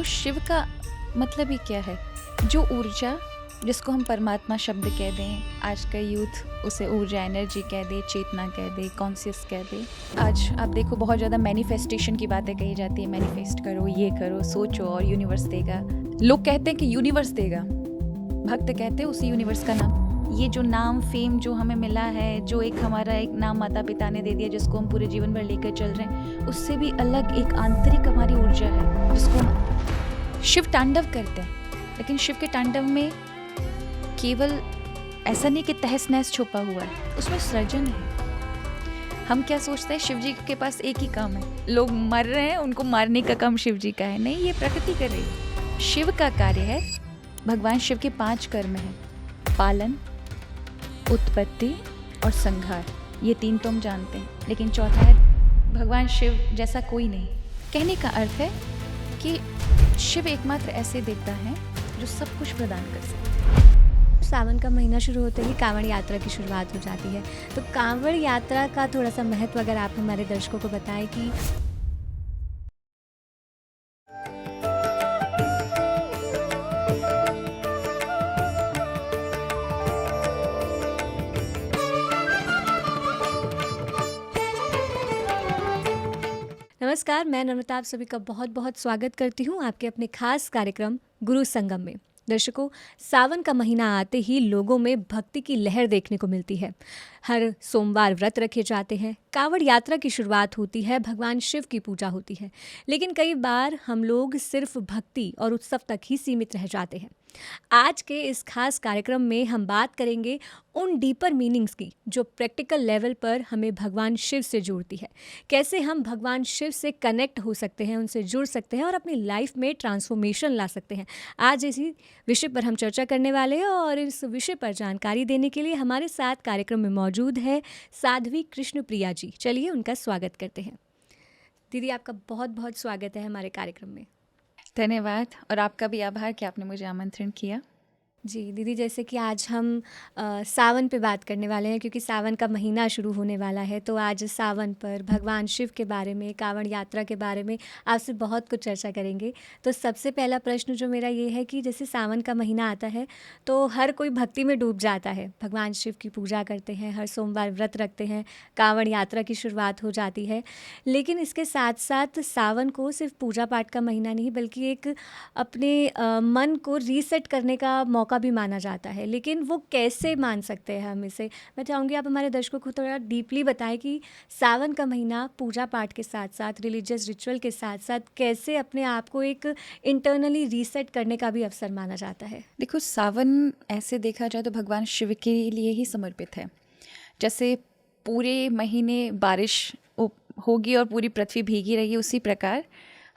देखो, शिव का मतलब ही क्या है? जो ऊर्जा, जिसको हम परमात्मा शब्द कह दें, आज का यूथ उसे ऊर्जा, एनर्जी कह दे, चेतना कह दे, कॉन्शियस कह दे। आज आप देखो बहुत ज़्यादा मैनिफेस्टेशन की बातें कही जाती है, मैनिफेस्ट करो, ये करो, सोचो और यूनिवर्स देगा। लोग कहते हैं कि यूनिवर्स देगा, भक्त कहते हैं उसी यूनिवर्स का नाम। ये जो नाम फेम जो हमें मिला है, जो एक हमारा एक नाम माता पिता ने दे दिया, जिसको हम पूरे जीवन भर लेकर चल रहे हैं, उससे भी अलग एक आंतरिक हमारी ऊर्जा है जिसको हम शिव तांडव करते हैं। लेकिन शिव के तांडव में केवल ऐसा नहीं कि तहस नहस छुपा हुआ है, उसमें सृजन है। हम क्या सोचते हैं, शिव जी के पास एक ही काम है, लोग मर रहे हैं, उनको मारने का काम शिव जी का है। नहीं, ये प्रकृति कर रही है। शिव का कार्य है, भगवान शिव के 5 कर्म हैं: पालन, उत्पत्ति और संहार। ये 3 तो हम जानते हैं, लेकिन चौथा है भगवान शिव जैसा कोई नहीं। कहने का अर्थ है कि शिव एकमात्र ऐसे देवता हैं जो सब कुछ प्रदान कर सकते हैं। सावन का महीना शुरू होते ही कांवड़ यात्रा की शुरुआत हो जाती है, तो कांवड़ यात्रा का थोड़ा सा महत्व अगर आप हमारे दर्शकों को बताएं कि नमस्कार, मैं नम्रता आप सभी का बहुत बहुत स्वागत करती हूँ आपके अपने खास कार्यक्रम गुरु संगम में। दर्शकों, सावन का महीना आते ही लोगों में भक्ति की लहर देखने को मिलती है। हर सोमवार व्रत रखे जाते हैं, कांवड़ यात्रा की शुरुआत होती है, भगवान शिव की पूजा होती है। लेकिन कई बार हम लोग सिर्फ भक्ति और उत्सव तक ही सीमित रह जाते हैं। आज के इस खास कार्यक्रम में हम बात करेंगे उन डीपर मीनिंग्स की जो प्रैक्टिकल लेवल पर हमें भगवान शिव से जोड़ती है। कैसे हम भगवान शिव से कनेक्ट हो सकते हैं, उनसे जुड़ सकते हैं और अपनी लाइफ में ट्रांसफॉर्मेशन ला सकते हैं। आज इसी विषय पर हम चर्चा करने वाले हैं और इस विषय पर जानकारी देने के लिए हमारे साथ कार्यक्रम में मौजूद है साध्वी कृष्णप्रिया जी। चलिए उनका स्वागत करते हैं। दीदी, आपका बहुत बहुत स्वागत है हमारे कार्यक्रम में। धन्यवाद, और आपका भी आभार कि आपने मुझे आमंत्रण किया। जी दीदी, जैसे कि आज हम सावन पे बात करने वाले हैं, क्योंकि सावन का महीना शुरू होने वाला है, तो आज सावन पर भगवान शिव के बारे में, कांवड़ यात्रा के बारे में आपसे बहुत कुछ चर्चा करेंगे। तो सबसे पहला प्रश्न जो मेरा ये है कि जैसे सावन का महीना आता है तो हर कोई भक्ति में डूब जाता है, भगवान शिव की पूजा करते हैं, हर सोमवार व्रत रखते हैं, कांवड़ यात्रा की शुरुआत हो जाती है। लेकिन इसके साथ साथ सावन को सिर्फ पूजा पाठ का महीना नहीं, बल्कि एक अपने मन को रीसेट करने का मौका भी माना जाता है। लेकिन वो कैसे मान सकते हैं हम इसे? मैं चाहूँगी आप हमारे दर्शकों को थोड़ा डीपली बताएं कि सावन का महीना पूजा पाठ के साथ साथ, रिलीजियस रिचुअल के साथ साथ कैसे अपने आप को एक इंटरनली रीसेट करने का भी अवसर माना जाता है। देखो, सावन ऐसे देखा जाए तो भगवान शिव के लिए ही समर्पित है। जैसे पूरे महीने बारिश होगी और पूरी पृथ्वी भीगी रही, उसी प्रकार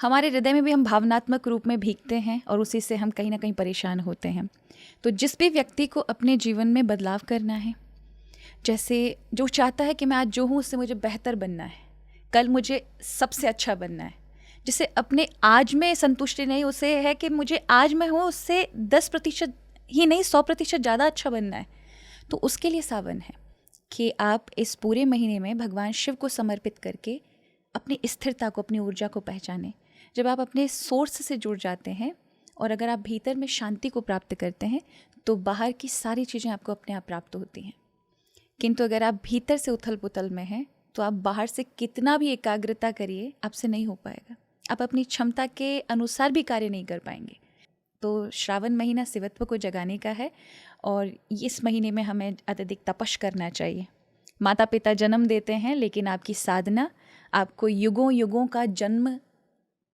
हमारे हृदय में भी हम भावनात्मक रूप में भीगते हैं और उसी से हम कहीं ना कहीं परेशान होते हैं। तो जिस भी व्यक्ति को अपने जीवन में बदलाव करना है, जैसे जो चाहता है कि मैं आज जो हूँ उससे मुझे बेहतर बनना है, कल मुझे सबसे अच्छा बनना है, जिसे अपने आज में संतुष्टि नहीं, उसे है कि मुझे आज मैं हूँ उससे 10% ही नहीं 100% ज़्यादा अच्छा बनना है, तो उसके लिए सावन है कि आप इस पूरे महीने में भगवान शिव को समर्पित करके अपनी स्थिरता को, अपनी ऊर्जा को पहचानें। जब आप अपने सोर्स से जुड़ जाते हैं और अगर आप भीतर में शांति को प्राप्त करते हैं तो बाहर की सारी चीज़ें आपको अपने आप प्राप्त होती हैं। किंतु अगर आप भीतर से उथल पुथल में हैं तो आप बाहर से कितना भी एकाग्रता करिए, आपसे नहीं हो पाएगा। आप अपनी क्षमता के अनुसार भी कार्य नहीं कर पाएंगे। तो श्रावण महीना शिवत्व को जगाने का है और इस महीने में हमें अत्यधिक तपश करना चाहिए। माता पिता जन्म देते हैं, लेकिन आपकी साधना आपको युगों युगों का जन्म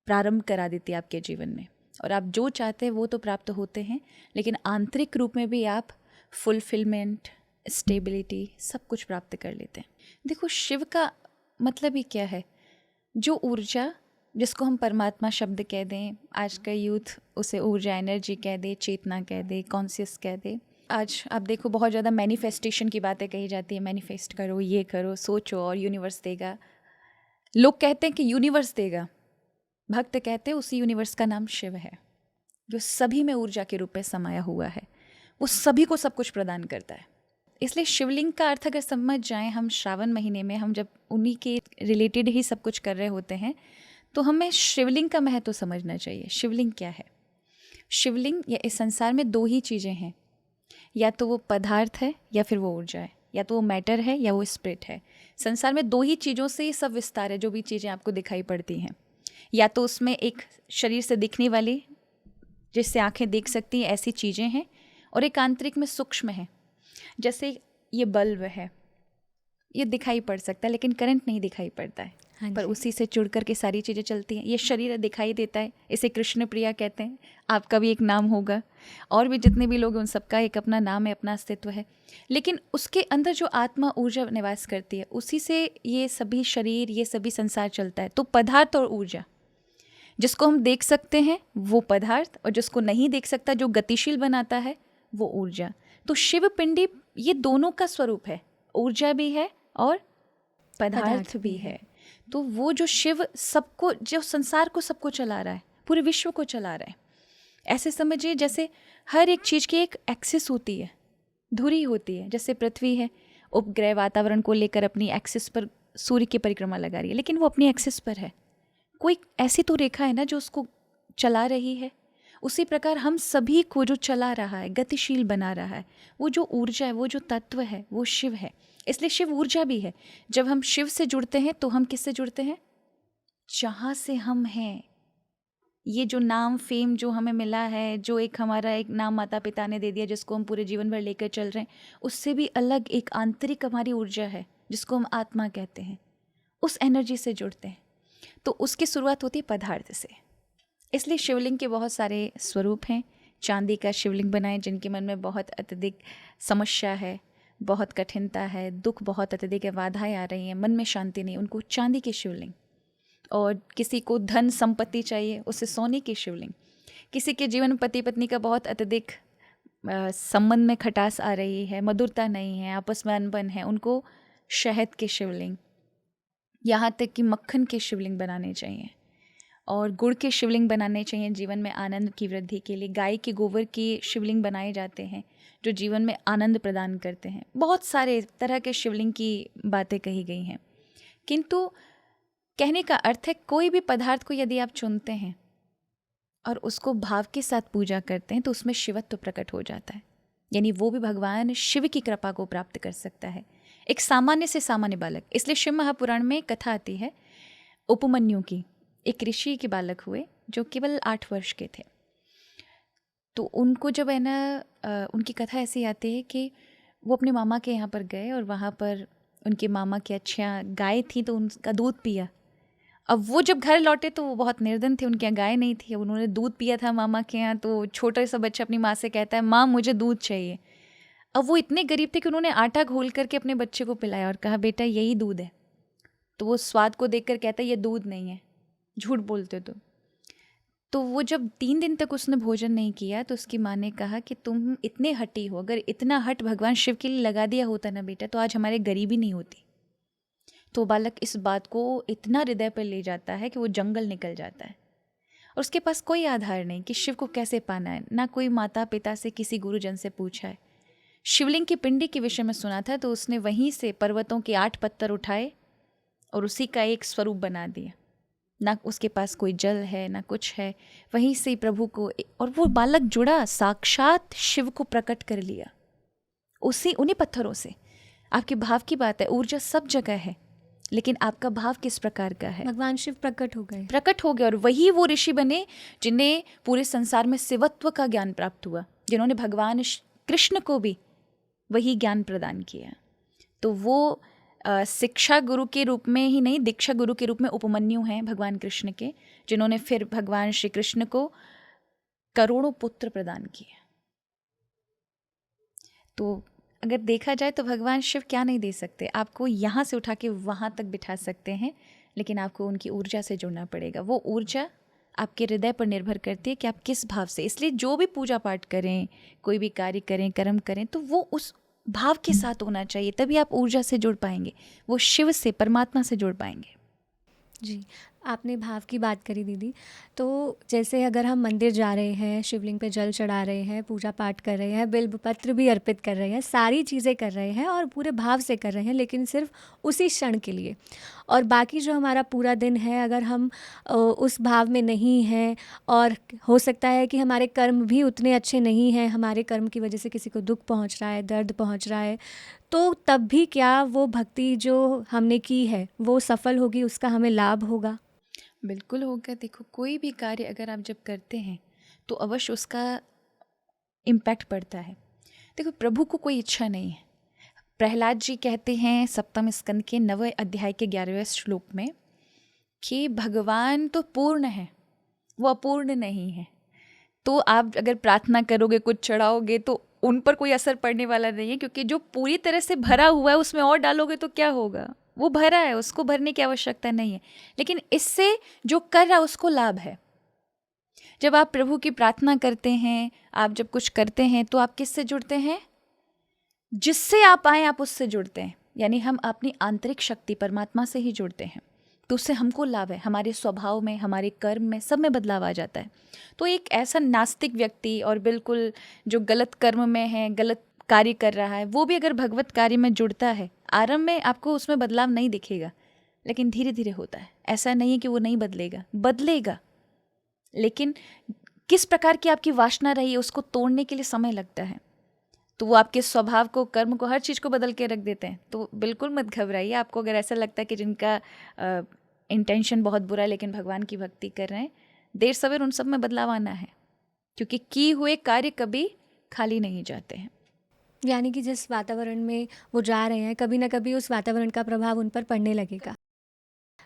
प्रारंभ करा देती है आपके जीवन में, और आप जो चाहते हैं वो तो प्राप्त होते हैं, लेकिन आंतरिक रूप में भी आप फुलफिलमेंट, स्टेबिलिटी, सब कुछ प्राप्त कर लेते हैं। देखो, शिव का मतलब ही क्या है? जो ऊर्जा, जिसको हम परमात्मा शब्द कह दें, आज का यूथ उसे ऊर्जा, एनर्जी कह दे, चेतना कह दे, कॉन्शियस कह दे। आज आप देखो बहुत ज़्यादा मैनिफेस्टेशन की बातें कही जाती है, मैनिफेस्ट करो, ये करो, सोचो और यूनिवर्स देगा। लोग कहते हैं कि यूनिवर्स देगा, भक्त कहते हैं उसी यूनिवर्स का नाम शिव है, जो सभी में ऊर्जा के रूप में समाया हुआ है। वो सभी को सब कुछ प्रदान करता है। इसलिए शिवलिंग का अर्थ अगर समझ जाएं हम, श्रावण महीने में हम जब उन्हीं के रिलेटेड ही सब कुछ कर रहे होते हैं, तो हमें शिवलिंग का महत्व समझना चाहिए। शिवलिंग क्या है? शिवलिंग या इस संसार में दो ही चीज़ें हैं, या तो वो पदार्थ है या फिर वो ऊर्जा है, या तो वो मैटर है या वो स्पिरिट है। संसार में दो ही चीज़ों से ये सब विस्तार है, जो भी चीज़ें आपको दिखाई पड़ती हैं। या तो उसमें एक शरीर से दिखने वाली, जिससे आंखें देख सकती हैं, ऐसी चीज़ें हैं, और एक आंतरिक में सूक्ष्म है। जैसे ये बल्ब है, ये दिखाई पड़ सकता है लेकिन करंट नहीं दिखाई पड़ता है, हाँ पर जी। उसी से जुड़ कर के सारी चीज़ें चलती हैं। ये शरीर दिखाई देता है, इसे कृष्ण प्रिया कहते हैं। आपका भी एक नाम होगा, और भी जितने भी लोग हैं उन सबका एक अपना नाम है, अपना अस्तित्व है। लेकिन उसके अंदर जो आत्मा ऊर्जा निवास करती है, उसी से ये सभी शरीर, ये सभी संसार चलता है। तो पदार्थ और ऊर्जा, जिसको हम देख सकते हैं वो पदार्थ, और जिसको नहीं देख सकता, जो गतिशील बनाता है, वो ऊर्जा। तो शिव पिंडी ये दोनों का स्वरूप है, ऊर्जा भी है और पदार्थ भी है। तो वो जो शिव सबको, जो संसार को सबको चला रहा है, पूरे विश्व को चला रहा है, ऐसे समझिए जैसे हर एक चीज़ की एक एक्सिस होती है, धुरी होती है। जैसे पृथ्वी है, उपग्रह वातावरण को लेकर अपनी एक्सिस पर सूर्य की परिक्रमा लगा रही है, लेकिन वो अपनी एक्सिस पर है। कोई ऐसी तो रेखा है ना जो उसको चला रही है। उसी प्रकार हम सभी को जो चला रहा है, गतिशील बना रहा है, वो जो ऊर्जा है, वो जो तत्व है, वो शिव है। इसलिए शिव ऊर्जा भी है। जब हम शिव से जुड़ते हैं तो हम किससे जुड़ते हैं? जहाँ से हम हैं। ये जो नाम फेम जो हमें मिला है, जो एक हमारा एक नाम माता पिता ने दे दिया, जिसको हम पूरे जीवन भर लेकर चल रहे हैं, उससे भी अलग एक आंतरिक हमारी ऊर्जा है, जिसको हम आत्मा कहते हैं। उस एनर्जी से जुड़ते हैं। तो उसकी शुरुआत होती है पदार्थ से। इसलिए शिवलिंग के बहुत सारे स्वरूप हैं। चांदी का शिवलिंग बनाएं जिनके मन में बहुत अत्यधिक समस्या है, बहुत कठिनता है, दुख बहुत अत्यधिक है, बाधाएं आ रही हैं, मन में शांति नहीं, उनको चांदी की शिवलिंग। और किसी को धन संपत्ति चाहिए, उसे सोने की शिवलिंग। किसी के जीवन में पति पत्नी का बहुत अत्यधिक संबंध में खटास आ रही है, मधुरता नहीं है, आपस में अनबन है, उनको शहद के शिवलिंग, यहाँ तक कि मक्खन के शिवलिंग बनाने चाहिए, और गुड़ के शिवलिंग बनाने चाहिए जीवन में आनंद की वृद्धि के लिए। गाय के गोबर की शिवलिंग बनाए जाते हैं जो जीवन में आनंद प्रदान करते हैं। बहुत सारे तरह के शिवलिंग की बातें कही गई हैं। किंतु कहने का अर्थ है, कोई भी पदार्थ को यदि आप चुनते हैं और उसको भाव के साथ पूजा करते हैं तो उसमें शिवत्व प्रकट हो जाता है। यानी वो भी भगवान शिव की कृपा को प्राप्त कर सकता है, एक सामान्य से सामान्य बालक। इसलिए शिव महापुराण में कथा आती है उपमन्यु की। एक ऋषि के बालक हुए जो केवल 8 वर्ष के थे। तो उनको जब है ना, उनकी कथा ऐसी आती है कि वो अपने मामा के यहाँ पर गए और वहाँ पर उनके मामा की अच्छियाँ गाय थी तो उनका दूध पिया। अब वो जब घर लौटे तो वो बहुत निर्धन थे, उनके यहाँ गाय नहीं थी। अब उन्होंने दूध पिया था मामा के यहाँ, तो छोटा सा बच्चा अपनी माँ से कहता है, माँ मुझे दूध चाहिए। अब वो इतने गरीब थे कि उन्होंने आटा घोल करके अपने बच्चे को पिलाया और कहा, बेटा यही दूध है। तो वो स्वाद को देखकर कहता है, ये दूध नहीं है, झूठ बोलते हो। तो वो जब 3 दिन तक उसने भोजन नहीं किया तो उसकी माँ ने कहा कि तुम इतने हठी हो, अगर इतना हट भगवान शिव के लिए लगा दिया होता ना बेटा, तो आज हमारे गरीबी नहीं होती। तो बालक इस बात को इतना हृदय पर ले जाता है कि वो जंगल निकल जाता है, और उसके पास कोई आधार नहीं कि शिव को कैसे पाना है। ना कोई माता पिता से, किसी गुरुजन से पूछा है। शिवलिंग की पिंडी के विषय में सुना था, तो उसने वहीं से पर्वतों के 8 पत्थर उठाए और उसी का एक स्वरूप बना दिया। ना उसके पास कोई जल है ना कुछ है, वहीं से प्रभु को, और वो बालक जुड़ा, साक्षात शिव को प्रकट कर लिया उसी उन्हीं पत्थरों से। आपके भाव की बात है, ऊर्जा सब जगह है, लेकिन आपका भाव किस प्रकार का है। भगवान शिव प्रकट हो गए, और वही वो ऋषि बने जिन्हें पूरे संसार में शिवत्व का ज्ञान प्राप्त हुआ, जिन्होंने भगवान कृष्ण को भी वही ज्ञान प्रदान किया। तो वो शिक्षा गुरु के रूप में ही नहीं, दीक्षा गुरु के रूप में उपमन्यु हैं भगवान कृष्ण के, जिन्होंने फिर भगवान श्री कृष्ण को करोड़ों पुत्र प्रदान किए। तो अगर देखा जाए तो भगवान शिव क्या नहीं दे सकते, आपको यहाँ से उठा के वहाँ तक बिठा सकते हैं, लेकिन आपको उनकी ऊर्जा से जुड़ना पड़ेगा। वो ऊर्जा आपके हृदय पर निर्भर करती है कि आप किस भाव से। इसलिए जो भी पूजा पाठ करें, कोई भी कार्य करें, कर्म करें, तो वो उस भाव के साथ होना चाहिए, तभी आप ऊर्जा से जुड़ पाएंगे, वो शिव से, परमात्मा से जुड़ पाएंगे। जी। आपने भाव की बात करी दीदी, तो जैसे अगर हम मंदिर जा रहे हैं, शिवलिंग पे जल चढ़ा रहे हैं, पूजा पाठ कर रहे हैं, बिल्व पत्र भी अर्पित कर रहे हैं, सारी चीज़ें कर रहे हैं और पूरे भाव से कर रहे हैं, लेकिन सिर्फ उसी क्षण के लिए। और बाकी जो हमारा पूरा दिन है, अगर हम उस भाव में नहीं हैं, और हो सकता है कि हमारे कर्म भी उतने अच्छे नहीं हैं, हमारे कर्म की वजह से किसी को दुख पहुंच रहा है, दर्द पहुंच रहा है, तो तब भी क्या वो भक्ति जो हमने की है वो सफल होगी, उसका हमें लाभ होगा? बिल्कुल होगा। देखो, कोई भी कार्य अगर आप जब करते हैं तो अवश्य उसका इम्पैक्ट पड़ता है। देखो, प्रभु को कोई इच्छा नहीं है। प्रहलाद जी कहते हैं सप्तम स्कंद के 9वें अध्याय के 11वें श्लोक में कि भगवान तो पूर्ण है, वो अपूर्ण नहीं है। तो आप अगर प्रार्थना करोगे, कुछ चढ़ाओगे, तो उन पर कोई असर पड़ने वाला नहीं है, क्योंकि जो पूरी तरह से भरा हुआ है उसमें और डालोगे तो क्या होगा? वो भरा है, उसको भरने की आवश्यकता नहीं है। लेकिन इससे जो कर रहा है उसको लाभ है। जब आप प्रभु की प्रार्थना करते हैं, आप जब कुछ करते हैं, तो आप किससे जुड़ते हैं? जिससे आप आए आप उससे जुड़ते हैं। यानी हम अपनी आंतरिक शक्ति परमात्मा से ही जुड़ते हैं, तो उससे हमको लाभ है। हमारे स्वभाव में, हमारे कर्म में, सब में बदलाव आ जाता है। तो एक ऐसा नास्तिक व्यक्ति और बिल्कुल जो गलत कर्म में है, गलत कार्य कर रहा है, वो भी अगर भगवत कार्य में जुड़ता है, आरंभ में आपको उसमें बदलाव नहीं दिखेगा, लेकिन धीरे धीरे होता है। ऐसा नहीं है कि वो नहीं बदलेगा, बदलेगा, लेकिन किस प्रकार की आपकी वासना रही है उसको तोड़ने के लिए समय लगता है। तो वो आपके स्वभाव को, कर्म को, हर चीज़ को बदल के रख देते हैं। तो बिल्कुल मत घबराइए। आपको अगर ऐसा लगता है कि जिनका इंटेंशन बहुत बुरा है लेकिन भगवान की भक्ति कर रहे हैं, देर सवेर उन सब में बदलाव आना है, क्योंकि किए हुए कार्य कभी खाली नहीं जाते हैं। यानी कि जिस वातावरण में वो जा रहे हैं, कभी ना कभी उस वातावरण का प्रभाव उन पर पड़ने लगेगा।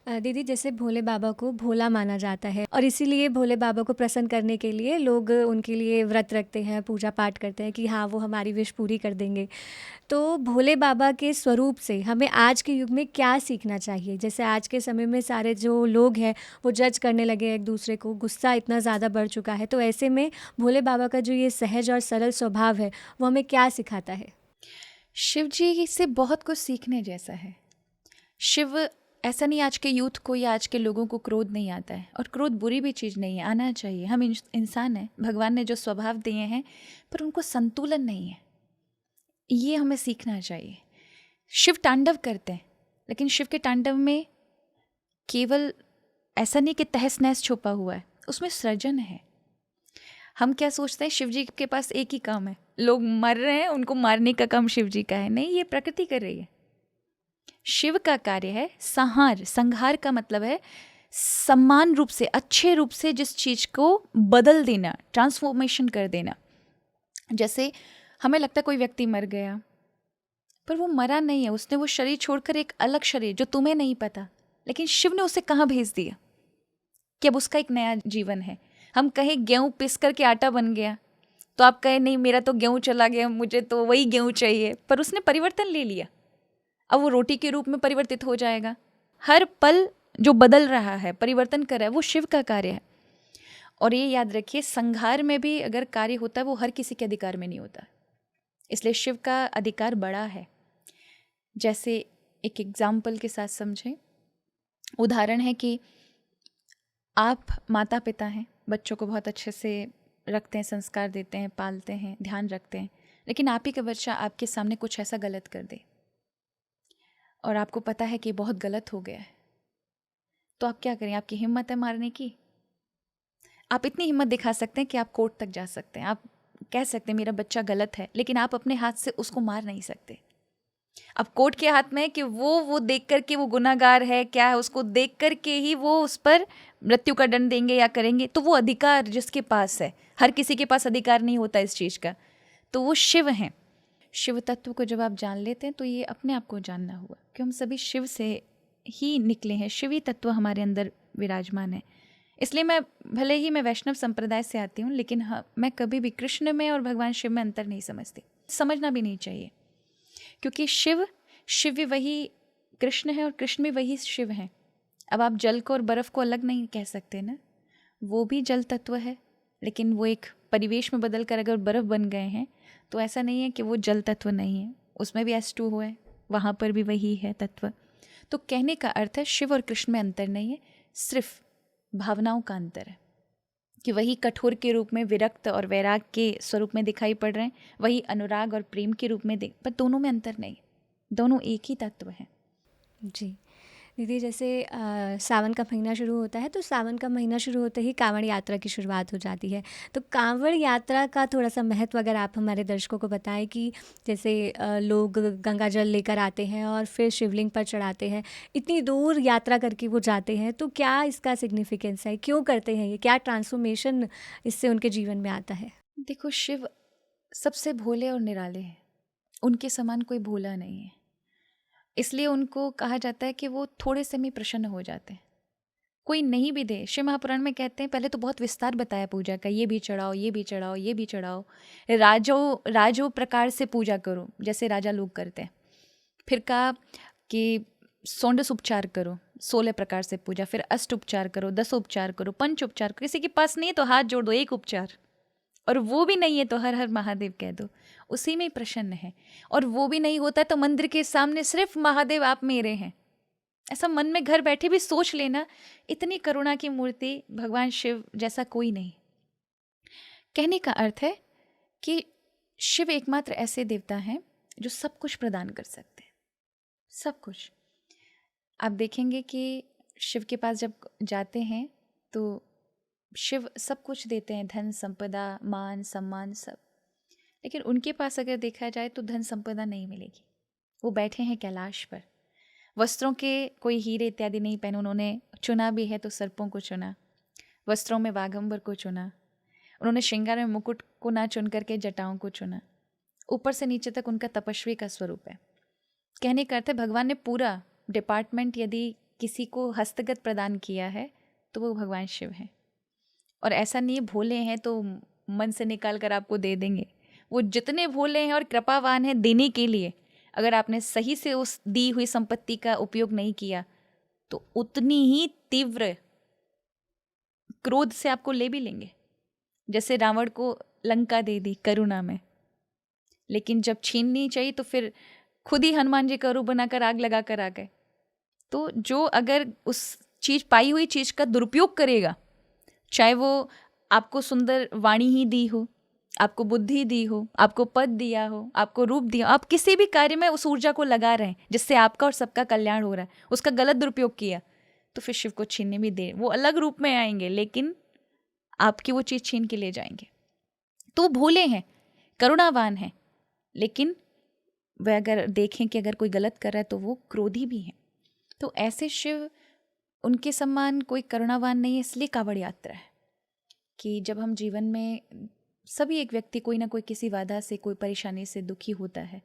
दीदी, जैसे भोले बाबा को भोला माना जाता है और इसीलिए भोले बाबा को प्रसन्न करने के लिए लोग उनके लिए व्रत रखते हैं, पूजा पाठ करते हैं कि हाँ, वो हमारी विश पूरी कर देंगे। तो भोले बाबा के स्वरूप से हमें आज के युग में क्या सीखना चाहिए? जैसे आज के समय में सारे जो लोग हैं वो जज करने लगे एक दूसरे को, गुस्सा इतना ज़्यादा बढ़ चुका है, तो ऐसे में भोले बाबा का जो ये सहज और सरल स्वभाव है वो हमें क्या सिखाता है? शिव जी से बहुत कुछ सीखने जैसा है। शिव, ऐसा नहीं आज के यूथ को या आज के लोगों को क्रोध नहीं आता है, और क्रोध बुरी भी चीज़ नहीं है, आना चाहिए। हम इंसान हैं, भगवान ने जो स्वभाव दिए हैं, पर उनको संतुलन नहीं है, ये हमें सीखना चाहिए। शिव तांडव करते हैं, लेकिन शिव के तांडव में केवल ऐसा नहीं कि तहस नहस छुपा हुआ है, उसमें सृजन है। हम क्या सोचते हैं, शिव जी के पास एक ही काम है, लोग मर रहे हैं, उनको मारने का काम शिव जी का है। नहीं, ये प्रकृति कर रही है। शिव का कार्य है संहार। संहार का मतलब है समान रूप से, अच्छे रूप से जिस चीज़ को बदल देना, ट्रांसफॉर्मेशन कर देना। जैसे हमें लगता है कोई व्यक्ति मर गया, पर वो मरा नहीं है, उसने वो शरीर छोड़कर एक अलग शरीर, जो तुम्हें नहीं पता, लेकिन शिव ने उसे कहाँ भेज दिया कि अब उसका एक नया जीवन है। हम कहें गेहूँ पिस करके आटा बन गया, तो आप कहें नहीं, मेरा तो गेहूँ चला गया, मुझे तो वही गेहूँ चाहिए, पर उसने परिवर्तन ले लिया, अब वो रोटी के रूप में परिवर्तित हो जाएगा। हर पल जो बदल रहा है, परिवर्तन कर रहा है, वो शिव का कार्य है। और ये याद रखिए, संहार में भी अगर कार्य होता है वो हर किसी के अधिकार में नहीं होता, इसलिए शिव का अधिकार बड़ा है। जैसे एक एग्जाम्पल के साथ समझें, उदाहरण है कि आप माता पिता हैं, बच्चों को बहुत अच्छे से रखते हैं, संस्कार देते हैं, पालते हैं, ध्यान रखते हैं, लेकिन आप ही का बच्चा आपके सामने कुछ ऐसा गलत कर दे और आपको पता है कि बहुत गलत हो गया है, तो आप क्या करें? आपकी हिम्मत है मारने की? आप इतनी हिम्मत दिखा सकते हैं कि आप कोर्ट तक जा सकते हैं, आप कह सकते हैं मेरा बच्चा गलत है, लेकिन आप अपने हाथ से उसको मार नहीं सकते। अब कोर्ट के हाथ में है कि वो देख कर के वो गुनाहगार है क्या है, उसको देख कर के ही वो उस पर मृत्यु का दंड देंगे या करेंगे। तो वो अधिकार जिसके पास है, हर किसी के पास अधिकार नहीं होता इस चीज़ का, तो वो शिव हैं। शिव तत्व को जब आप जान लेते हैं तो ये अपने आप को जानना हुआ कि हम सभी शिव से ही निकले हैं, शिवी तत्व हमारे अंदर विराजमान है। इसलिए भले ही मैं वैष्णव संप्रदाय से आती हूँ, लेकिन हाँ, मैं कभी भी कृष्ण में और भगवान शिव में अंतर नहीं समझती, समझना भी नहीं चाहिए, क्योंकि शिव भी वही कृष्ण है और कृष्ण भी वही शिव हैं। अब आप जल को और बर्फ़ को अलग नहीं कह सकते ना, वो भी जल तत्व है, लेकिन वो एक परिवेश में बदल कर अगर बर्फ़ बन गए हैं तो ऐसा नहीं है कि वो जल तत्व नहीं है, उसमें भी H2 है, वहाँ पर भी वही है तत्व। तो कहने का अर्थ है शिव और कृष्ण में अंतर नहीं है, सिर्फ भावनाओं का अंतर है कि वही कठोर के रूप में विरक्त और वैराग के स्वरूप में दिखाई पड़ रहे हैं, वही अनुराग और प्रेम के रूप में पर दोनों में अंतर नहीं, दोनों एक ही तत्व हैं। जी दीदी, जैसे सावन का महीना शुरू होता है तो सावन का महीना शुरू होते ही कांवड़ यात्रा की शुरुआत हो जाती है। तो कांवड़ यात्रा का थोड़ा सा महत्व अगर आप हमारे दर्शकों को बताएं कि जैसे लोग गंगा जल लेकर आते हैं और फिर शिवलिंग पर चढ़ाते हैं, इतनी दूर यात्रा करके वो जाते हैं, तो क्या इसका सिग्निफिकेंस है, क्यों करते हैं ये, क्या ट्रांसफॉर्मेशन इससे उनके जीवन में आता है? देखो, शिव सबसे भोले और निराले हैं, उनके समान कोई भोला नहीं है, इसलिए उनको कहा जाता है कि वो थोड़े से में प्रसन्न हो जाते हैं। कोई नहीं भी दे, शिव महापुराण में कहते हैं, पहले तो बहुत विस्तार बताया पूजा का, ये भी चढ़ाओ, ये भी चढ़ाओ, ये भी चढ़ाओ, राजो प्रकार से पूजा करो जैसे राजा लोग करते हैं। फिर कहा कि सोंडस उपचार करो, 16 प्रकार से पूजा, फिर अष्ट उपचार करो, 10 उपचार करो, पंच उपचार करो, किसी के पास नहीं है तो हाथ जोड़ दो, एक उपचार, और वो भी नहीं है तो हर हर महादेव कह दो, उसी में ही प्रसन्न है। और वो भी नहीं होता तो मंदिर के सामने सिर्फ महादेव आप मेरे हैं, ऐसा मन में घर बैठे भी सोच लेना। इतनी करुणा की मूर्ति भगवान शिव जैसा कोई नहीं। कहने का अर्थ है कि शिव एकमात्र ऐसे देवता हैं जो सब कुछ प्रदान कर सकते हैं, सब कुछ। आप देखेंगे कि शिव के पास जब जाते हैं तो शिव सब कुछ देते हैं, धन संपदा, मान सम्मान, सब। लेकिन उनके पास अगर देखा जाए तो धन संपदा नहीं मिलेगी। वो बैठे हैं कैलाश पर, वस्त्रों के कोई हीरे इत्यादि नहीं पहने, उन्होंने चुना भी है तो सर्पों को चुना, वस्त्रों में बाघंबर को चुना, उन्होंने श्रृंगार में मुकुट को ना चुन करके जटाओं को चुना। ऊपर से नीचे तक उनका तपस्वी का स्वरूप है। कहने का अर्थ है भगवान ने पूरा डिपार्टमेंट यदि किसी को हस्तगत प्रदान किया है तो वो भगवान शिव हैं। और ऐसा नहीं भोले हैं तो मन से निकाल कर आपको दे देंगे, वो जितने भोले हैं और कृपावान हैं देने के लिए, अगर आपने सही से उस दी हुई संपत्ति का उपयोग नहीं किया तो उतनी ही तीव्र क्रोध से आपको ले भी लेंगे। जैसे रावण को लंका दे दी करुणा में, लेकिन जब छीननी चाहिए तो फिर खुद ही हनुमान जी का रूप बनाकर आग लगा कर आ गए। तो जो अगर उस चीज, पाई हुई चीज का दुरुपयोग करेगा, चाहे वो आपको सुंदर वाणी ही दी हो, आपको बुद्धि दी हो, आपको पद दिया हो, आपको रूप दिया, आप किसी भी कार्य में उस ऊर्जा को लगा रहे हैं जिससे आपका और सबका कल्याण हो रहा है, उसका गलत दुरुपयोग किया तो फिर शिव को छीनने भी दे, वो अलग रूप में आएंगे लेकिन आपकी वो चीज़ छीन के ले जाएंगे। तो भोले हैं, करुणावान हैं, लेकिन वह अगर देखें कि अगर कोई गलत कर रहा है तो वो क्रोधी भी हैं। तो ऐसे शिव, उनके समान कोई करुणावान नहीं है। इसलिए कांवड़ यात्रा है कि जब हम जीवन में सभी, एक व्यक्ति कोई ना कोई किसी बाधा से, कोई परेशानी से दुखी होता है,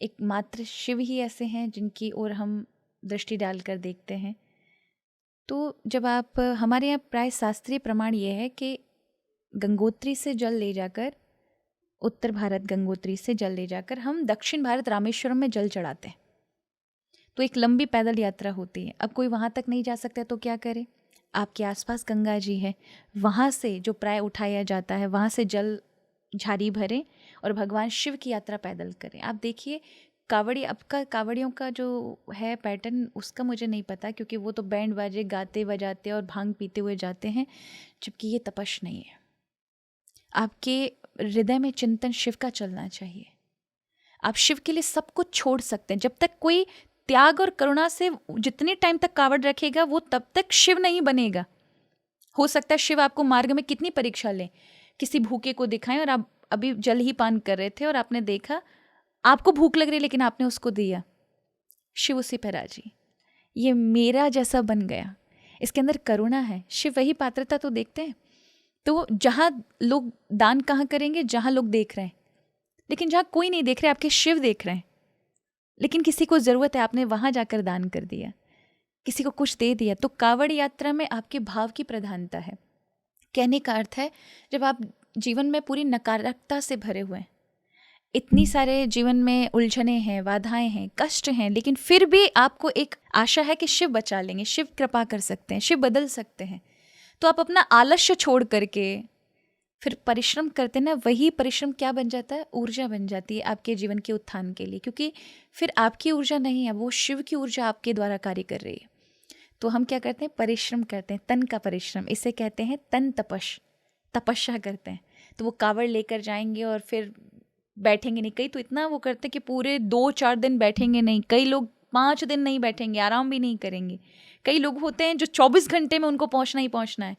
एकमात्र शिव ही ऐसे हैं जिनकी ओर हम दृष्टि डालकर देखते हैं। तो जब आप, हमारे यहाँ प्राय शास्त्रीय प्रमाण ये है कि गंगोत्री से जल ले जाकर, उत्तर भारत गंगोत्री से जल ले जाकर हम दक्षिण भारत रामेश्वरम में जल चढ़ाते हैं। तो एक लंबी पैदल यात्रा होती है। अब कोई वहाँ तक नहीं जा सकता तो क्या करे, आपके आसपास गंगा जी है, वहाँ से जो प्राय उठाया जाता है वहाँ से जल झाड़ी भरें और भगवान शिव की यात्रा पैदल करें। आप देखिए कावड़ी, अब का कावड़ियों का जो है पैटर्न उसका मुझे नहीं पता, क्योंकि वो तो बैंड बाजे गाते बजाते और भांग पीते हुए जाते हैं, जबकि ये तपश नहीं है। आपके हृदय में चिंतन शिव का चलना चाहिए। आप शिव के लिए सब कुछ छोड़ सकते हैं। जब तक कोई त्याग और करुणा से जितने टाइम तक कावड़ रखेगा वो तब तक शिव नहीं बनेगा। हो सकता है शिव आपको मार्ग में कितनी परीक्षा लें, किसी भूखे को दिखाएं और आप अभी जल ही पान कर रहे थे और आपने देखा आपको भूख लग रही लेकिन आपने उसको दिया, शिव उसी पर राजी, ये मेरा जैसा बन गया, इसके अंदर करुणा है। शिव वही पात्रता तो देखते हैं। तो जहाँ लोग दान कहाँ करेंगे, जहाँ लोग देख रहे हैं, लेकिन जहाँ कोई नहीं देख रहे, आपके शिव देख रहे हैं, लेकिन किसी को ज़रूरत है, आपने वहाँ जाकर दान कर दिया, किसी को कुछ दे दिया। तो कावड़ यात्रा में आपके भाव की प्रधानता है। कहने का अर्थ है जब आप जीवन में पूरी नकारात्मकता से भरे हुए हैं, इतनी सारे जीवन में उलझने हैं, बाधाएं हैं, कष्ट हैं, लेकिन फिर भी आपको एक आशा है कि शिव बचा लेंगे, शिव कृपा कर सकते हैं, शिव बदल सकते हैं, तो आप अपना आलस्य छोड़ करके फिर परिश्रम करते ना, वही परिश्रम क्या बन जाता है, ऊर्जा बन जाती है आपके जीवन के उत्थान के लिए, क्योंकि फिर आपकी ऊर्जा नहीं है, वो शिव की ऊर्जा आपके द्वारा कार्य कर रही है। तो हम क्या करते हैं, परिश्रम करते हैं, तन का परिश्रम, इसे कहते हैं तन तपस्या करते हैं। तो वो कावड़ लेकर जाएंगे और फिर बैठेंगे नहीं। कई तो इतना वो करते हैं कि पूरे 2-4 दिन बैठेंगे नहीं, कई लोग 5 दिन नहीं बैठेंगे, आराम भी नहीं करेंगे। कई लोग होते हैं जो 24 घंटे में उनको पहुंचना ही पहुंचना है।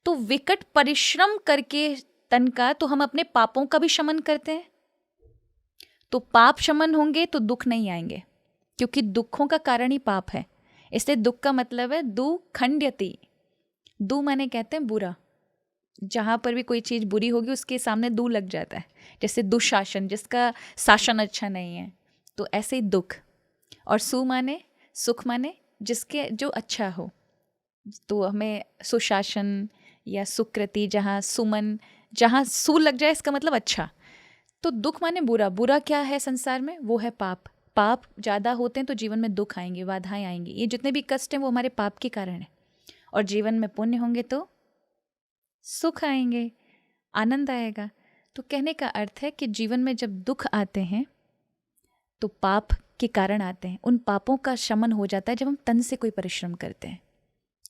तो विकट परिश्रम करके तन का, तो हम अपने पापों का भी शमन करते हैं। तो पाप शमन होंगे तो दुख नहीं आएंगे, क्योंकि दुखों का कारण ही पाप है। इसलिए दुख का मतलब है दुखंड्यति। दु माने कहते हैं बुरा, जहाँ पर भी कोई चीज़ बुरी होगी उसके सामने दु लग जाता है। जैसे दुशासन, जिसका शासन अच्छा नहीं है, तो ऐसे ही दुख। और सु माने सुख, माने जिसके जो अच्छा हो। तो हमें सुशासन या सुकृति, जहाँ सुमन, जहाँ सु लग जाए इसका मतलब अच्छा। तो दुख माने बुरा। बुरा क्या है संसार में? वो है पाप। पाप ज़्यादा होते हैं तो जीवन में दुख आएंगे, बाधाएं आएंगी। ये जितने भी कष्ट हैं वो हमारे पाप के कारण है। और जीवन में पुण्य होंगे तो सुख आएंगे, आनंद आएगा। तो कहने का अर्थ है कि जीवन में जब दुख आते हैं तो पाप के कारण आते हैं। उन पापों का शमन हो जाता है जब हम तन से कोई परिश्रम करते हैं।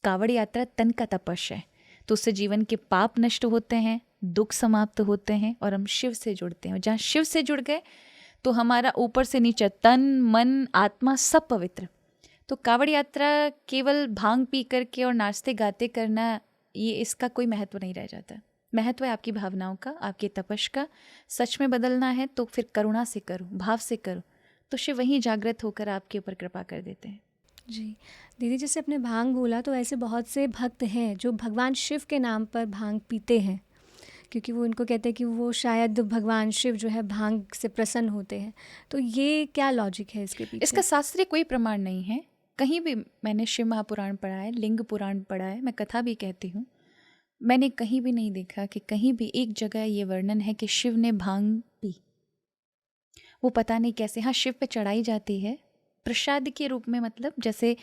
कावड़ यात्रा तन का तपस्या है, तो उससे जीवन के पाप नष्ट होते हैं, दुख समाप्त होते हैं और हम शिव से जुड़ते हैं। जहाँ शिव से जुड़ गए तो हमारा ऊपर से नीचे तन, मन, आत्मा सब पवित्र। तो कावड़ यात्रा केवल भांग पी करके और नाचते गाते करना, ये इसका कोई महत्व नहीं रह जाता। महत्व है आपकी भावनाओं का, आपके तपस्या का। सच में बदलना है तो फिर करुणा से करो, भाव से करो, तो शिव वहीं जागृत होकर आपके ऊपर कृपा कर देते हैं। जी दीदी, जैसे अपने भांग बोला, तो ऐसे बहुत से भक्त हैं जो भगवान शिव के नाम पर भांग पीते हैं, क्योंकि वो उनको कहते हैं कि वो शायद भगवान शिव जो है भांग से प्रसन्न होते हैं। तो ये क्या लॉजिक है इसके पीछे? इसका शास्त्रीय कोई प्रमाण नहीं है। कहीं भी मैंने शिव महापुराण पढ़ा है, लिंग पुराण पढ़ा है, मैं कथा भी कहती हूँ, मैंने कहीं भी नहीं देखा कि कहीं भी एक जगह ये वर्णन है कि शिव ने भांग पी। वो पता नहीं कैसे, हाँ शिव पे चढ़ाई जाती है प्रसाद के रूप में। मतलब जैसे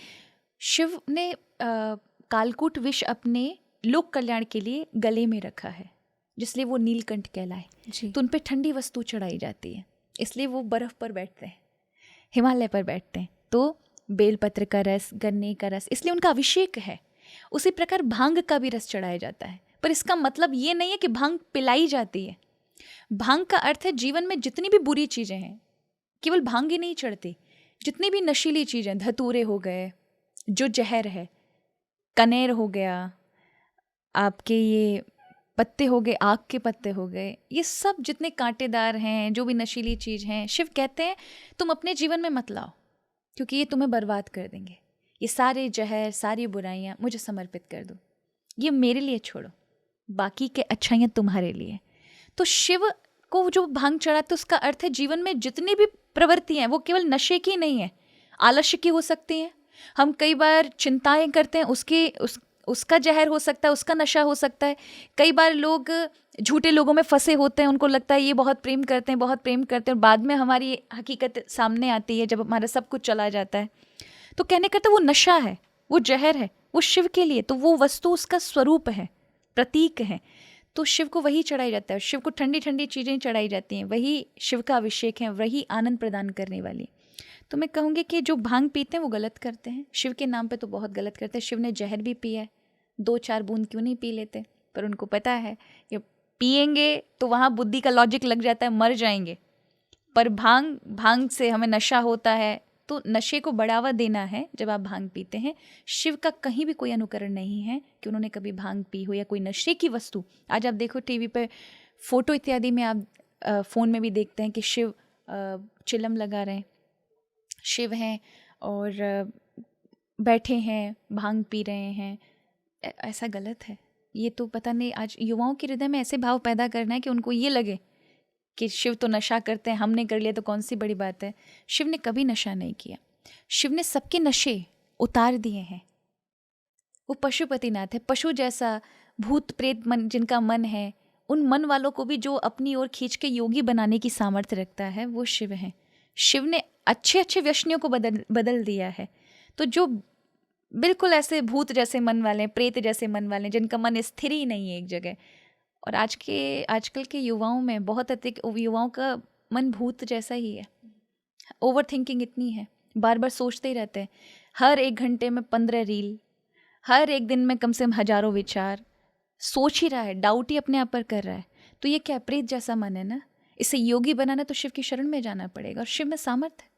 शिव ने कालकूट विष अपने लोक कल्याण के लिए गले में रखा है, जिसलिए वो नीलकंठ कहलाए। जी। तो उन पे ठंडी वस्तु चढ़ाई जाती है, इसलिए वो बर्फ़ पर बैठते हैं, हिमालय पर बैठते हैं। तो बेलपत्र का रस, गन्ने का रस, इसलिए उनका अभिषेक है। उसी प्रकार भांग का भी रस चढ़ाया जाता है, पर इसका मतलब ये नहीं है कि भांग पिलाई जाती है। भांग का अर्थ है जीवन में जितनी भी बुरी चीज़ें हैं, केवल भांग ही नहीं चढ़ती, जितनी भी नशीली चीज़ें, धतूरे हो गए, जो जहर है, कनेर हो गया, आपके ये पत्ते हो गए, आग के पत्ते हो गए, ये सब जितने कांटेदार हैं, जो भी नशीली चीज़ हैं, शिव कहते हैं तुम अपने जीवन में मत लाओ, क्योंकि ये तुम्हें बर्बाद कर देंगे। ये सारे जहर, सारी बुराइयाँ मुझे समर्पित कर दो, ये मेरे लिए छोड़ो, बाकी के अच्छाइयाँ तुम्हारे लिए। तो शिव को जो भांग चढ़ाते, तो उसका अर्थ है जीवन में जितनी भी प्रवृत्ति हैं वो केवल नशे की नहीं है, आलस्य की हो सकती हैं। हम कई बार चिंताएं करते हैं, उसका जहर हो सकता है, उसका नशा हो सकता है। कई बार लोग झूठे लोगों में फंसे होते हैं, उनको लगता है ये बहुत प्रेम करते हैं, बहुत प्रेम करते हैं, और बाद में हमारी हकीकत सामने आती है जब हमारा सब कुछ चला जाता है। तो कहने का तो वो नशा है, वो जहर है, वो शिव के लिए तो वो वस्तु उसका स्वरूप है, प्रतीक है। तो शिव को वही चढ़ाई जाता है, शिव को ठंडी ठंडी चीज़ें चढ़ाई जाती हैं, वही शिव का अभिषेक है, वही आनंद प्रदान करने वाली। तो मैं कहूँगी कि जो भांग पीते हैं वो गलत करते हैं, शिव के नाम पे तो बहुत गलत करते हैं। शिव ने जहर भी पिया है, 2-4 बूंद क्यों नहीं पी लेते, पर उनको पता है कि पिएंगे तो वहाँ बुद्धि का लॉजिक लग जाता है, मर जाएंगे। पर भांग से हमें नशा होता है, तो नशे को बढ़ावा देना है जब आप भांग पीते हैं। शिव का कहीं भी कोई अनुकरण नहीं है कि उन्होंने कभी भांग पी हो या कोई नशे की वस्तु। आज आप देखो टीवी पे फोटो इत्यादि में, आप फ़ोन में भी देखते हैं कि शिव चिलम लगा रहे हैं, शिव हैं और बैठे हैं, भांग पी रहे हैं। ऐसा गलत है। ये तो पता नहीं, आज युवाओं के हृदय में ऐसे भाव पैदा करना है कि उनको ये लगे कि शिव तो नशा करते हैं, हमने कर लिया तो कौन सी बड़ी बात है। शिव ने कभी नशा नहीं किया, शिव ने सबके नशे उतार दिए हैं। वो पशुपतिनाथ है, पशु जैसा भूत प्रेत मन जिनका मन है, उन मन वालों को भी जो अपनी ओर खींच के योगी बनाने की सामर्थ्य रखता है, वो शिव है। शिव ने अच्छे अच्छे व्यसनियों को बदल दिया है। तो जो बिल्कुल ऐसे भूत जैसे मन वाले, प्रेत जैसे मन वाले, जिनका मन स्थिर ही नहीं है एक जगह, और आजकल के युवाओं में बहुत अधिक युवाओं का मन भूत जैसा ही है। ओवर थिंकिंग इतनी है, बार बार सोचते ही रहते हैं। हर 1 घंटे में 15 रील, हर एक दिन में कम से कम हजारों विचार, सोच ही रहा है, डाउट ही अपने आप पर कर रहा है, तो ये क्या प्रेत जैसा मन है ना। इसे योगी बनाना तो शिव की शरण में जाना पड़ेगा, और शिव में सामर्थ्य है।